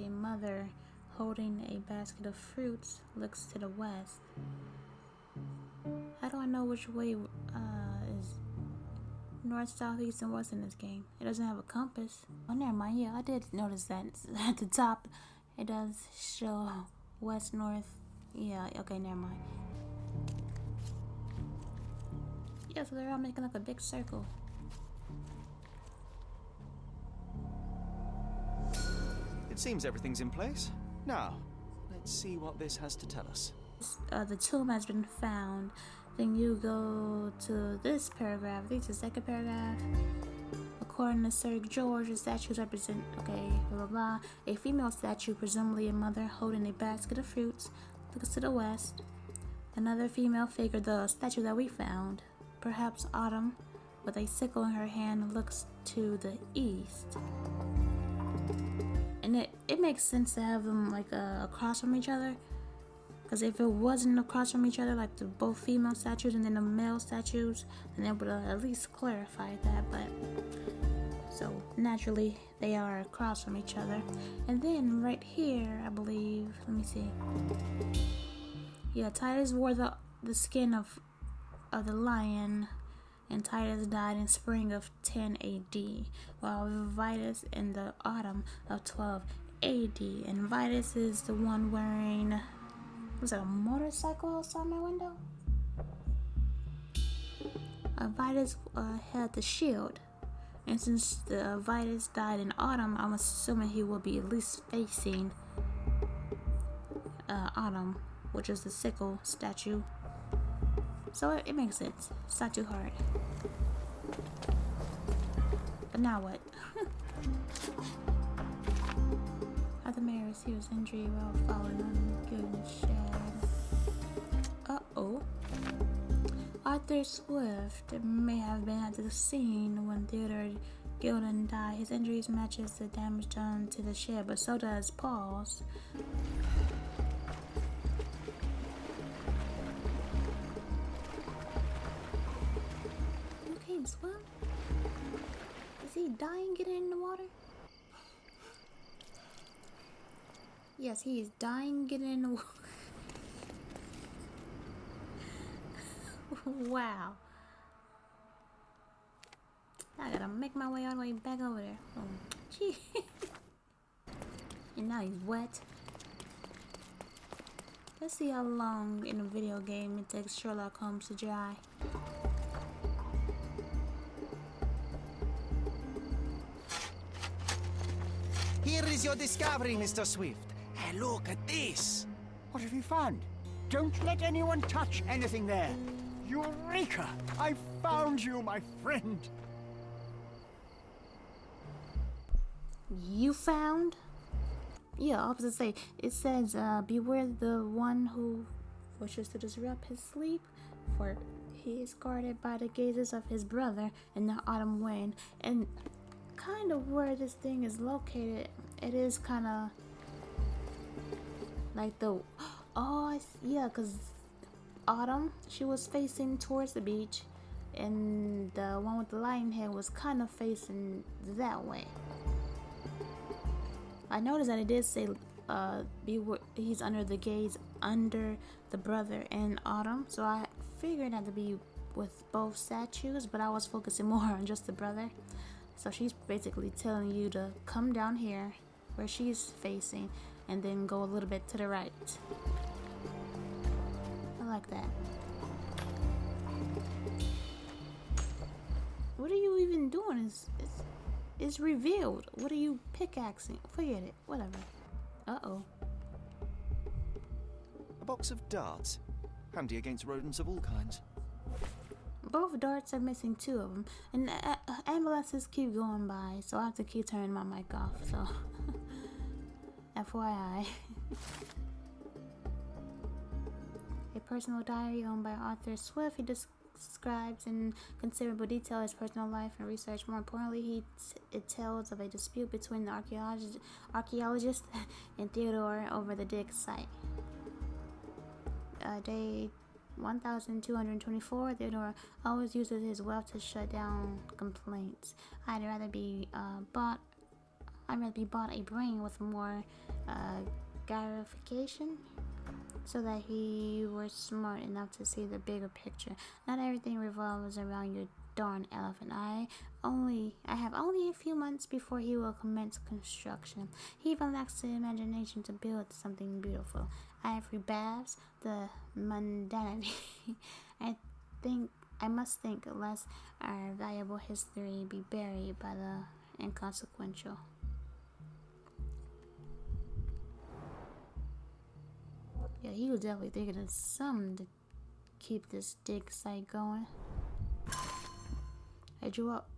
A mother holding a basket of fruits looks to the west. How do I know which way is north, south, east, and west in this game? It doesn't have a compass. Oh, never mind. Yeah, I did notice that at the top. It does show west, north. Yeah, okay, never mind. Yeah, so they're all making like a big circle. It seems everything's in place. Now, let's see what this has to tell us. The tomb has been found. Then you go to this paragraph. I think it's the second paragraph. According to Sir George, the statues represent, okay, blah blah blah. A female statue, presumably a mother, holding a basket of fruits, looks to the west. Another female figure, the statue that we found, perhaps Autumn, with a sickle in her hand, looks to the east. And it makes sense to have them like across from each other, because if it wasn't across from each other, like the both female statues and then the male statues, then it would at least clarify that. But so naturally they are across from each other. And then right here, I believe, let me see. Yeah, Titus wore the skin of the lion, and Titus died in spring of 10 AD, while Vitus in the autumn of 12 AD. And Vitus is the one wearing, was it a motorcycle outside my window? Vitus had the shield, and since the Vitus died in autumn, I'm assuming he will be at least facing Autumn, which is the sickle statue. So it makes sense. It's not too hard. But now what? Other mayor receives injury while falling on Gilden shed. Uh-oh. Arthur Swift may have been at the scene when Theodore Gilden died. His injuries matches the damage done to the shed, but so does Paul's. Swim? Is he dying getting in the water? Yes, he is dying getting in the water. Wow. I gotta make my way all the way back over there. Oh, gee. And now he's wet. Let's see how long in a video game it takes Sherlock Holmes to dry. Here is your discovery, Mr. Swift. Hey, look at this. What have you found? Don't let anyone touch anything there. Eureka! I found you, my friend. You found? Yeah, I was gonna say, it says, beware the one who wishes to disrupt his sleep, for he is guarded by the gazes of his brother in the autumn wind. And kind of where this thing is located, it is kind of like the yeah, because Autumn, she was facing towards the beach, and the one with the lion head was kind of facing that way. I noticed that it did say he's under the gaze under the brother in Autumn, so I figured it had to be with both statues, but I was focusing more on just the brother. So she's basically telling you to come down here where she's facing and then go a little bit to the right. I like that. What are you even doing? It's revealed. What are you pickaxing? Forget it. Whatever. Uh-oh. A box of darts. Handy against rodents of all kinds. Both darts are missing 2 of them, and ambulances keep going by, so I have to keep turning my mic off, so FYI. A personal diary owned by Arthur Swift. He describes in considerable detail his personal life and research. More importantly, it tells of a dispute between the archaeologist and Theodore over the dig site. Day 1224, Theodore always uses his wealth to shut down complaints. I'd rather be bought a brain with more gratification, so that he were smart enough to see the bigger picture. Not everything revolves around your darn elephant. I have only a few months before he will commence construction. He even lacks the imagination to build something beautiful. Ivory baths the mundanity. I must think lest our valuable history be buried by the inconsequential. Yeah, he was definitely thinking of something to keep this dig site going. I drew up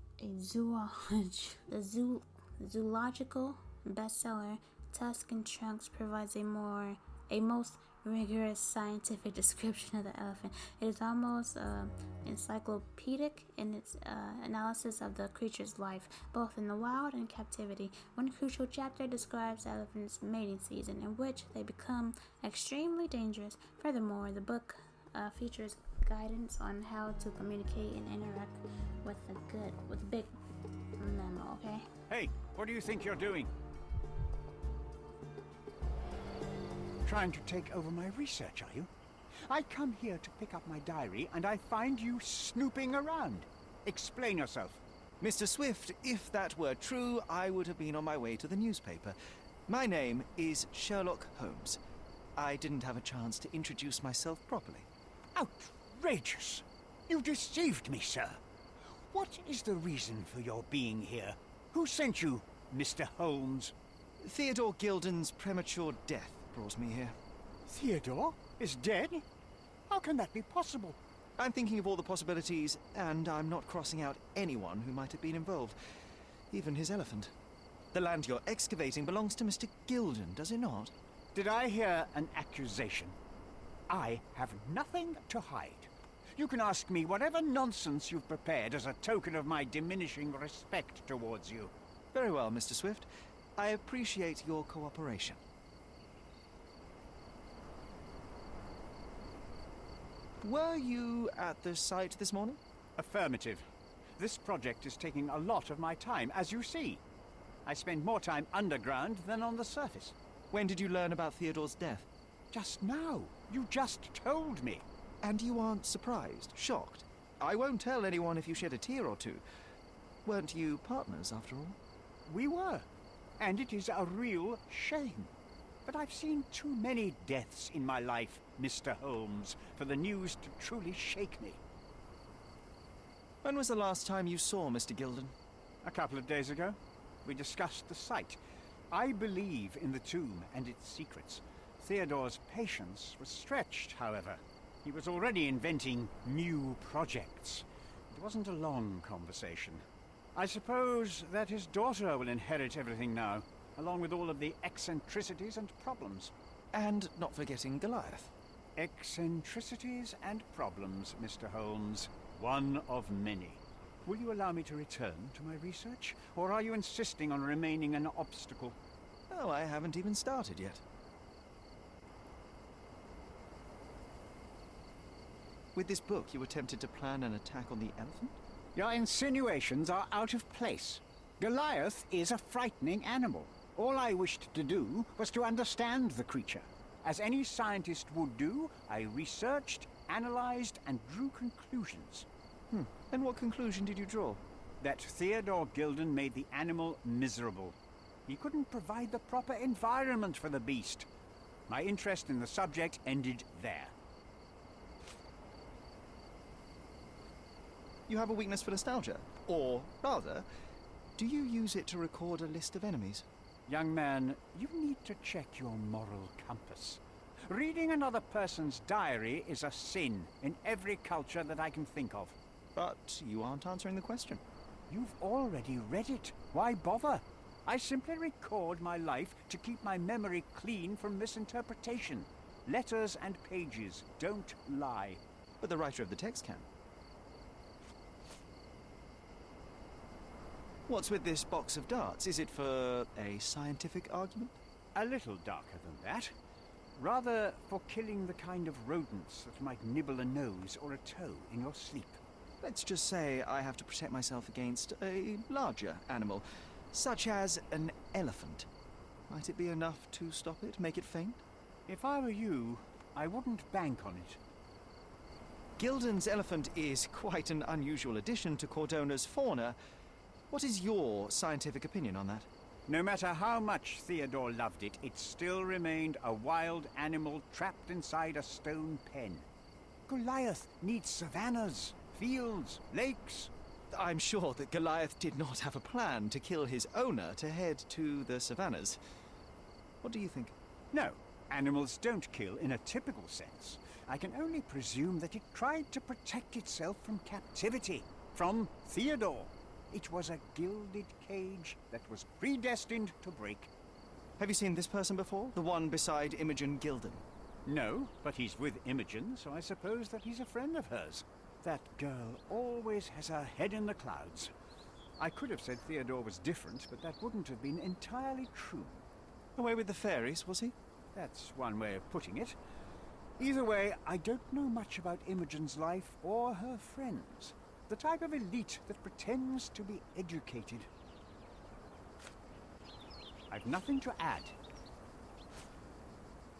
zoological bestseller, Tuscan Trunks provides a most rigorous scientific description of the elephant. It is almost encyclopedic in its analysis of the creature's life, both in the wild and captivity. One crucial chapter describes the elephant's mating season, in which they become extremely dangerous. Furthermore, the book features guidance on how to communicate and interact with the big mammal. Okay. Hey, what do you think you're doing? Trying to take over my research, are you? I come here to pick up my diary, and I find you snooping around. Explain yourself. Mr. Swift, if that were true, I would have been on my way to the newspaper. My name is Sherlock Holmes. I didn't have a chance to introduce myself properly. Outrageous! You deceived me, sir. What is the reason for your being here? Who sent you, Mr. Holmes? Theodore Gilden's premature death brought me here. Theodore is dead? How can that be possible? I'm thinking of all the possibilities, and I'm not crossing out anyone who might have been involved. Even his elephant. The land you're excavating belongs to Mr. Gilden, does it not? Did I hear an accusation? I have nothing to hide. You can ask me whatever nonsense you've prepared as a token of my diminishing respect towards you. Very well, Mr. Swift. I appreciate your cooperation. Were you at the site this morning? Affirmative. This project is taking a lot of my time, as you see. I spend more time underground than on the surface. When did you learn about Theodore's death? Just now. You just told me. And you aren't surprised, shocked? I won't tell anyone if you shed a tear or two. Weren't you partners, after all? We were. And it is a real shame. But I've seen too many deaths in my life, Mr. Holmes, for the news to truly shake me. When was the last time you saw Mr. Gilden? A couple of days ago. We discussed the site. I believe in the tomb and its secrets. Theodore's patience was stretched, however. He was already inventing new projects. It wasn't a long conversation. I suppose that his daughter will inherit everything now, along with all of the eccentricities and problems. And not forgetting Goliath. Eccentricities and problems, Mr. Holmes. One of many. Will you allow me to return to my research, or are you insisting on remaining an obstacle? Oh, I haven't even started yet. With this book, you attempted to plan an attack on the elephant? Your insinuations are out of place. Goliath is a frightening animal. All I wished to do was to understand the creature. As any scientist would do, I researched, analyzed, and drew conclusions. And what conclusion did you draw? That Theodore Gilden made the animal miserable. He couldn't provide the proper environment for the beast. My interest in the subject ended there. You have a weakness for nostalgia. Or, rather, do you use it to record a list of enemies? Young man, you need to check your moral compass. Reading another person's diary is a sin in every culture that I can think of. But you aren't answering the question. You've already read it. Why bother? I simply record my life to keep my memory clean from misinterpretation. Letters and pages don't lie. But the writer of the text can. What's with this box of darts? Is it for a scientific argument? A little darker than that. Rather for killing the kind of rodents that might nibble a nose or a toe in your sleep. Let's just say I have to protect myself against a larger animal, such as an elephant. Might it be enough to stop it, make it faint? If I were you, I wouldn't bank on it. Gilden's elephant is quite an unusual addition to Cordona's fauna. What is your scientific opinion on that? No matter how much Theodore loved it, it still remained a wild animal trapped inside a stone pen. Goliath needs savannas, fields, lakes. I'm sure that Goliath did not have a plan to kill his owner to head to the savannas. What do you think? No, animals don't kill in a typical sense. I can only presume that it tried to protect itself from captivity, from Theodore. It was a gilded cage that was predestined to break. Have you seen this person before? The one beside Imogen Gilden? No, but he's with Imogen, so I suppose that he's a friend of hers. That girl always has her head in the clouds. I could have said Theodore was different, but that wouldn't have been entirely true. Away with the fairies, was he? That's one way of putting it. Either way, I don't know much about Imogen's life or her friends. The type of elite that pretends to be educated. I've nothing to add.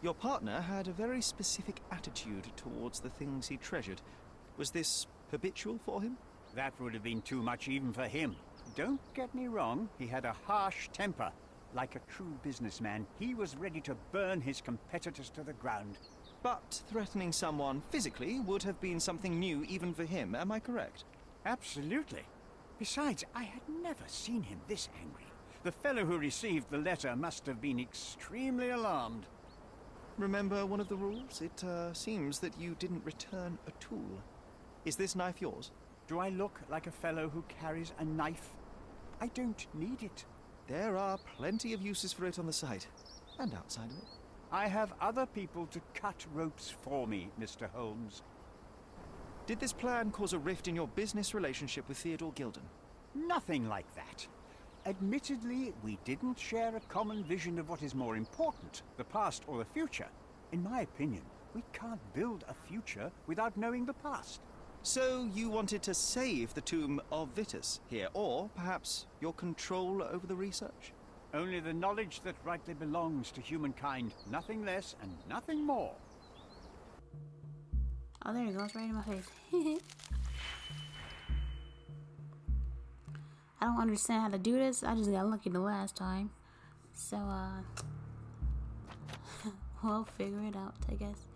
Your partner had a very specific attitude towards the things he treasured. Was this habitual for him? That would have been too much even for him. Don't get me wrong, he had a harsh temper. Like a true businessman, he was ready to burn his competitors to the ground. But threatening someone physically would have been something new even for him, am I correct? Absolutely. Besides, I had never seen him this angry. The fellow who received the letter must have been extremely alarmed. Remember one of the rules? It seems that you didn't return a tool. Is this knife yours? Do I look like a fellow who carries a knife? I don't need it. There are plenty of uses for it on the site, and outside of it. I have other people to cut ropes for me, Mr. Holmes. Did this plan cause a rift in your business relationship with Theodore Gilden? Nothing like that. Admittedly, we didn't share a common vision of what is more important, the past or the future. In my opinion, we can't build a future without knowing the past. So you wanted to save the tomb of Vitus here, or perhaps your control over the research? Only the knowledge that rightly belongs to humankind, nothing less and nothing more. Oh, there he goes, right in my face. I don't understand how to do this. I just got lucky the last time. So, we'll figure it out, I guess.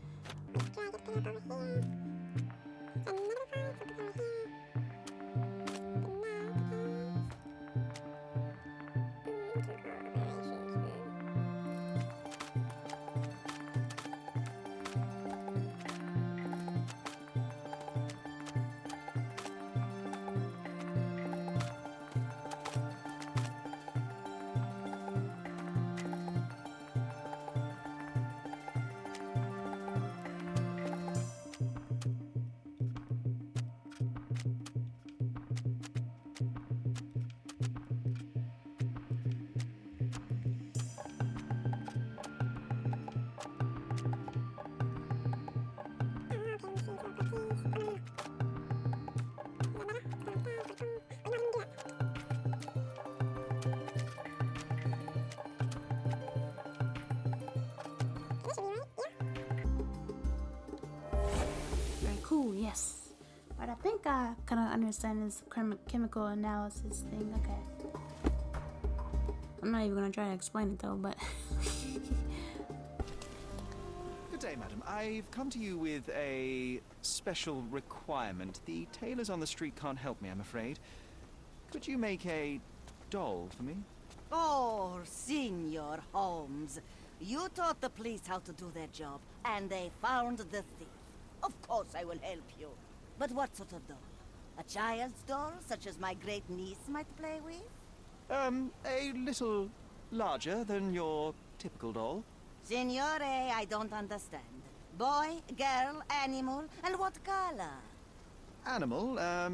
Cool, yes. But I think I kind of understand this chemical analysis thing. Okay. I'm not even going to try to explain it though, but... Good day, madam. I've come to you with a special requirement. The tailors on the street can't help me, I'm afraid. Could you make a doll for me? Oh, Senor Holmes. You taught the police how to do their job, and they found the thief. Of course I will help you. But what sort of doll? A child's doll, such as my great niece might play with? A little larger than your typical doll. Signore, I don't understand. Boy, girl, animal, and what color? Animal, a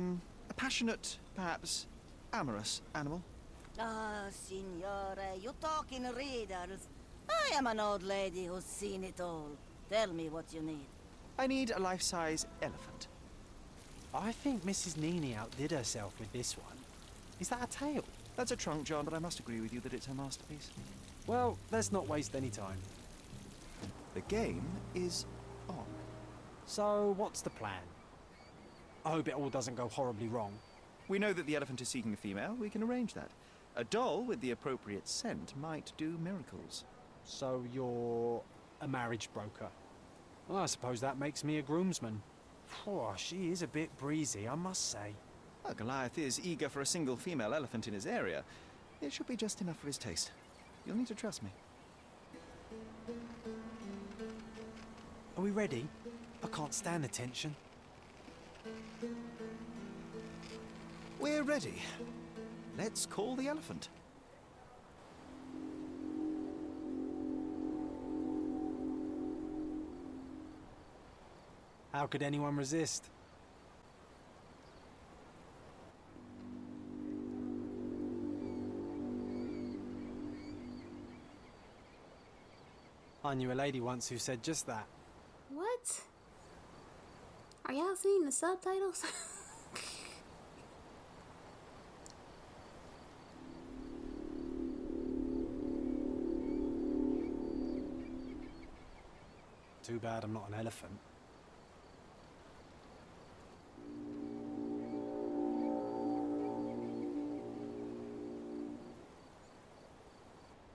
passionate, perhaps amorous animal. Ah, signore, you talk in riddles. I am an old lady who's seen it all. Tell me what you need. I need a life-size elephant. I think Mrs. Nini outdid herself with this one. Is that a tail? That's a trunk, John, but I must agree with you that it's her masterpiece. Well, let's not waste any time. The game is on. So, what's the plan? I hope it all doesn't go horribly wrong. We know that the elephant is seeking a female. We can arrange that. A doll with the appropriate scent might do miracles. So you're a marriage broker? Well, I suppose that makes me a groomsman. Oh, she is a bit breezy, I must say. Well, Goliath is eager for a single female elephant in his area. It should be just enough for his taste. You'll need to trust me. Are we ready? I can't stand the tension. We're ready. Let's call the elephant. How could anyone resist? I knew a lady once who said just that. What? Are y'all seeing the subtitles? Too bad I'm not an elephant.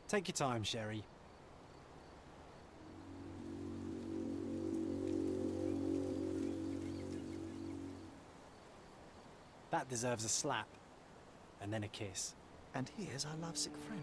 Take your time, Sherry. That deserves a slap. And then a kiss. And here's our lovesick friend.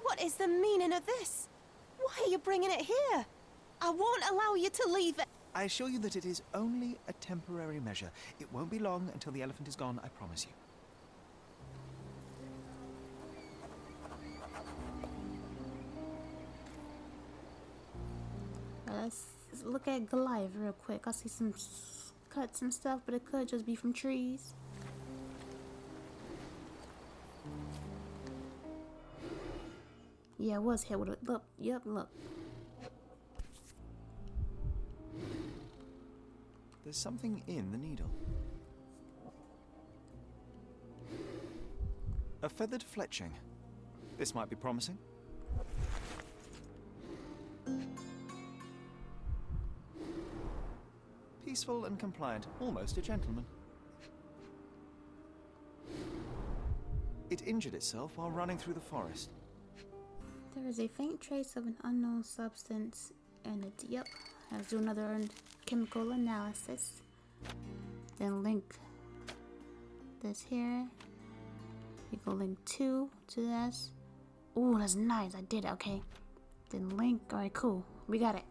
What is the meaning of this? Why are you bringing it here? I won't allow you to leave it. I assure you that it is only a temporary measure. It won't be long until the elephant is gone, I promise you. Let's look at Goliath real quick. I see some cuts and stuff, but it could just be from trees. Yeah, it was hit with a look. Yep, look. There's something in the needle. A feathered fletching. This might be promising. Peaceful and compliant, almost a gentleman. It injured itself while running through the forest. There is a faint trace of an unknown substance in it. Yep. Let's do another chemical analysis. Then link this here. You can link 2 to this. Ooh, that's nice. I did it. Okay. Then link. Alright, cool. We got it.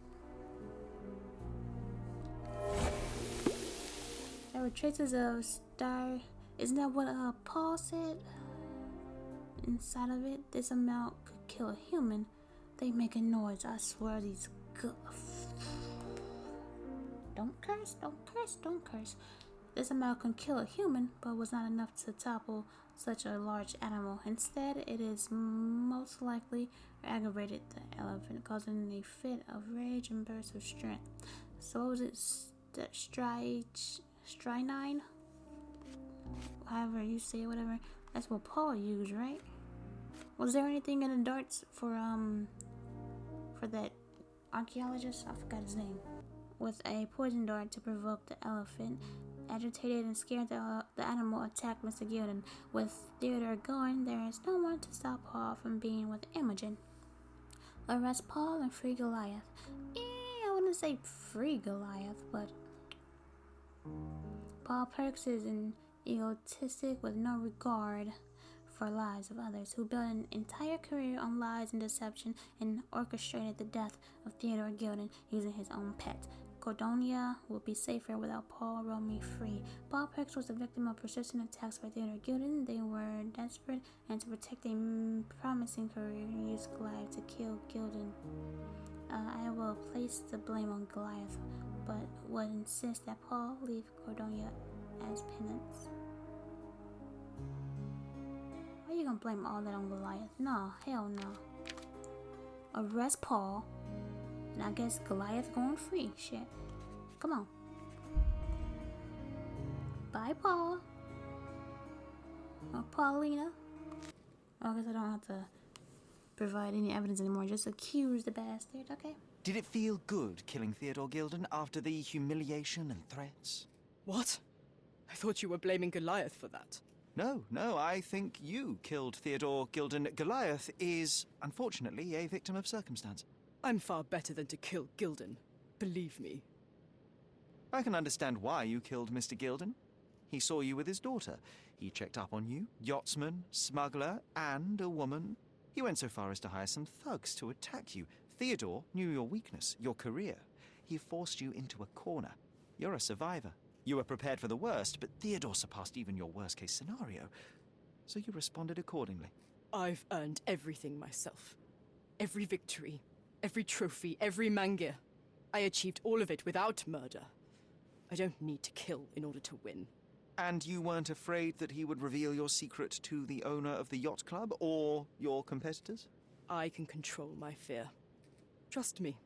There were traces of star. Isn't that what Paul said? Inside of it, this amount could kill a human. They make a noise. I swear these Don't curse, don't curse, don't curse. This amount can kill a human, but was not enough to topple such a large animal. Instead, it is most likely aggravated the elephant, causing a fit of rage and bursts of strength. So was it strychnine? However you say it, whatever. That's what Paul used, right? Was there anything in the darts for that archaeologist? I forgot his name. With a poison dart to provoke the elephant. Agitated and scared, the animal attacked Mr. Gilden. With Theodore gone, there is no one to stop Paul from being with Imogen. Arrest Paul and free Goliath. I wouldn't say free Goliath, but Paul Perks is an egotistic with no regard for lives of others, who built an entire career on lies and deception and orchestrated the death of Theodore Gilden using his own pet. Cordonia would be safer without Paul roaming free. Paul Perks was the victim of persistent attacks by Theodore Gilden. They were desperate, and to protect a promising career, used Goliath to kill Gilden. I will place the blame on Goliath, but would insist that Paul leave Cordonia as penance. Why are you gonna blame all that on Goliath? No, hell no. Arrest Paul, and I guess Goliath going free. Shit. Come on. Bye, Paul. Or Paulina. I guess I don't have to provide any evidence anymore. Just accuse the bastard, okay? Did it feel good killing Theodore Gilden after the humiliation and threats? What? I thought you were blaming Goliath for that. No, I think you killed Theodore Gilden. Goliath is, unfortunately, a victim of circumstance. I'm far better than to kill Gilden. believe me. I can understand why you killed Mr. Gilden. He saw you with his daughter. He checked up on you, yachtsman, smuggler, and a woman. He went so far as to hire some thugs to attack you. Theodore knew your weakness, your career. He forced you into a corner. You're a survivor. You were prepared for the worst, but Theodore surpassed even your worst-case scenario. So you responded accordingly. I've earned everything myself. Every victory, every trophy, every mangir. I achieved all of it without murder. I don't need to kill in order to win. And you weren't afraid that he would reveal your secret to the owner of the yacht club or your competitors? I can control my fear. Trust me,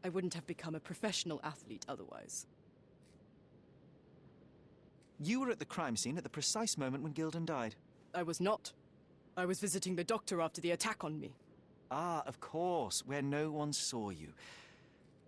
I wouldn't have become a professional athlete otherwise. You were at the crime scene at the precise moment when Gilden died. I was not. I was visiting the doctor after the attack on me. Ah, of course, where no one saw you.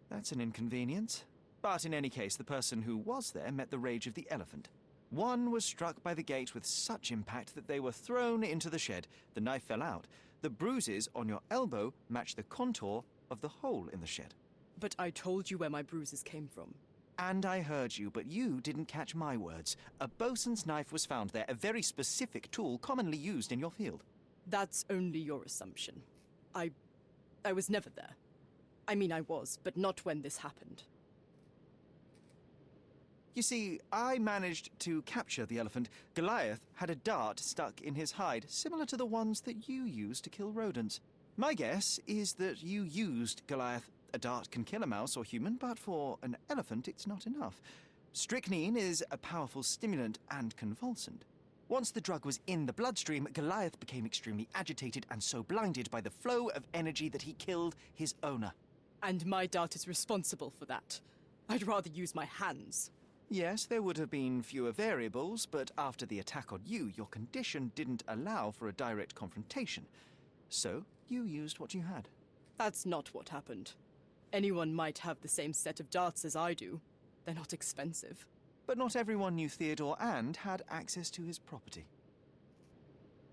That's an inconvenience. But in any case, the person who was there met the rage of the elephant. One was struck by the gate with such impact that they were thrown into the shed. The knife fell out. The bruises on your elbow match the contour of the hole in the shed. But I told you where my bruises came from. And I heard you, but you didn't catch my words. A bosun's knife was found there, a very specific tool commonly used in your field. That's only your assumption. I was never there. I mean, I was, but not when this happened. You see, I managed to capture the elephant. Goliath had a dart stuck in his hide, similar to the ones that you used to kill rodents. My guess is that you used Goliath. A dart can kill a mouse or human, but for an elephant, it's not enough. Strychnine is a powerful stimulant and convulsant. Once the drug was in the bloodstream, Goliath became extremely agitated and so blinded by the flow of energy that he killed his owner. And my dart is responsible for that. I'd rather use my hands. Yes, there would have been fewer variables, but after the attack on you, your condition didn't allow for a direct confrontation. So, you used what you had. That's not what happened. Anyone might have the same set of darts as I do. They're not expensive. But not everyone knew Theodore and had access to his property.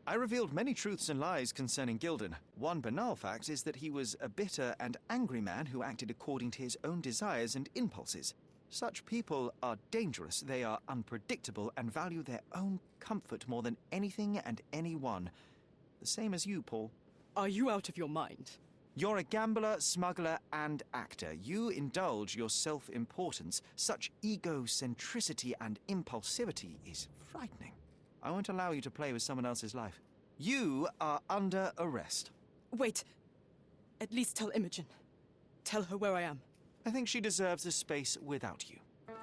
I revealed many truths and lies concerning Gilden. One banal fact is that he was a bitter and angry man who acted according to his own desires and impulses. Such people are dangerous, they are unpredictable, and value their own comfort more than anything and anyone. The same as you, Paul. Are you out of your mind? You're a gambler, smuggler, and actor. You indulge your self-importance. Such egocentricity and impulsivity is frightening. I won't allow you to play with someone else's life. You are under arrest. Wait. At least tell Imogen. Tell her where I am. I think she deserves a space without you.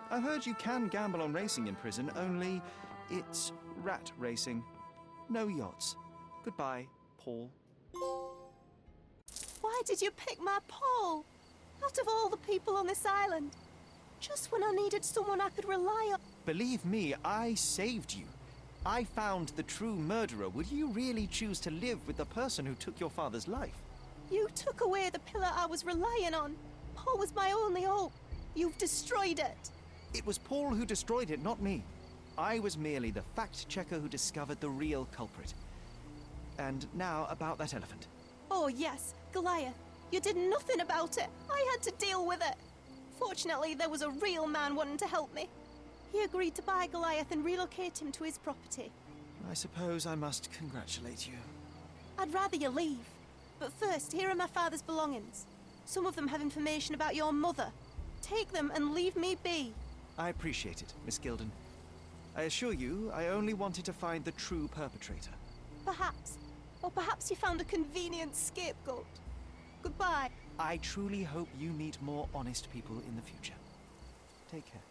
I've heard you can gamble on racing in prison, only it's rat racing. No yachts. Goodbye, Paul. Why did you pick my Paul? Out of all the people on this island. Just when I needed someone I could rely on. Believe me, I saved you. I found the true murderer. Would you really choose to live with the person who took your father's life? You took away the pillar I was relying on. Paul was my only hope. You've destroyed it. It was Paul who destroyed it, not me. I was merely the fact-checker who discovered the real culprit. And now about that elephant. Oh yes, Goliath. You did nothing about it. I had to deal with it. Fortunately, there was a real man wanting to help me. He agreed to buy Goliath and relocate him to his property. I suppose I must congratulate you. I'd rather you leave. But first, here are my father's belongings. Some of them have information about your mother. Take them and leave me be. I appreciate it, Miss Gilden. I assure you, I only wanted to find the true perpetrator. Perhaps. Or perhaps you found a convenient scapegoat. Goodbye. I truly hope you meet more honest people in the future. Take care.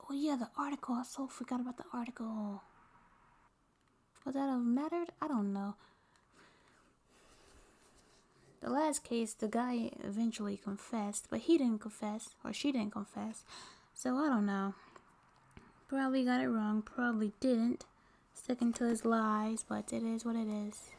Oh yeah, the article. I so forgot about the article. Would that have mattered? I don't know. The last case, the guy eventually confessed, but he didn't confess, or she didn't confess. So I don't know. Probably got it wrong, probably didn't. Sticking to his lies, but it is what it is.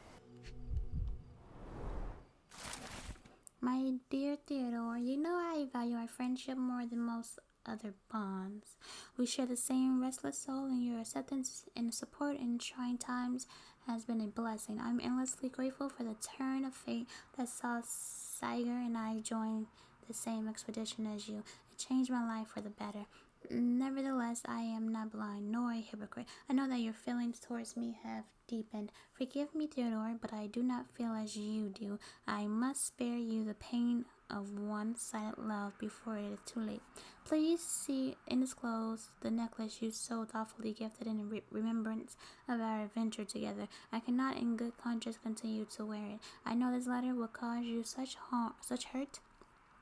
My dear Theodore, you know I value our friendship more than most other bonds. We share the same restless soul, and your acceptance and support in trying times has been a blessing. I'm endlessly grateful for the turn of fate that saw Siger and I join the same expedition as you. It changed my life for the better. Nevertheless, I am not blind nor a hypocrite. I know that your feelings towards me have deepened. Forgive me, Theodore, but I do not feel as you do. I must spare you the pain of one-sided love before it is too late. Please see undisclosed the necklace you so thoughtfully gifted in remembrance of our adventure together. I cannot in good conscience continue to wear it. I know this letter will cause you such hurt,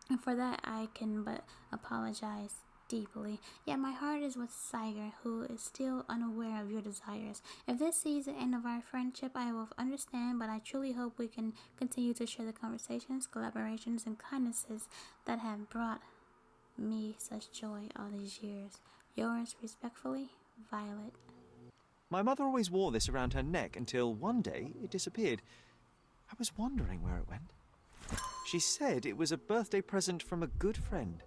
and for that I can but apologize deeply. Yet my heart is with Siger, who is still unaware of your desires. If this sees the end of our friendship, I will understand, but I truly hope we can continue to share the conversations, collaborations, and kindnesses that have brought me such joy all these years. Yours respectfully, Violet. My mother always wore this around her neck until one day it disappeared. I was wondering where it went. She said it was a birthday present from a good friend.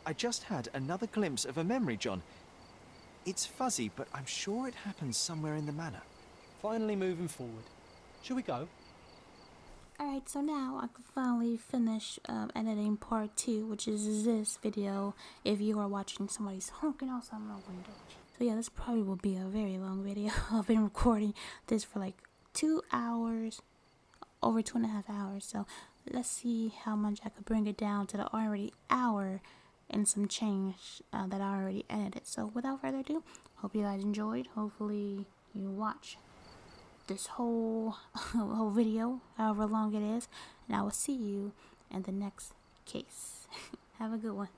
I just had another glimpse of a memory, John. It's fuzzy, but I'm sure it happens somewhere in the manor. Finally moving forward. Shall we go? Alright, so now I can finally finish editing part 2, which is this video, if you are watching somebody's honking outside my window. So yeah, this probably will be a very long video. I've been recording this for like 2 hours, over 2.5 hours, so let's see how much I could bring it down to the already hour and some change that I already edited. So without further ado, hope you guys enjoyed. Hopefully you watch this whole video, however long it is, and I will see you in the next case. Have a good one.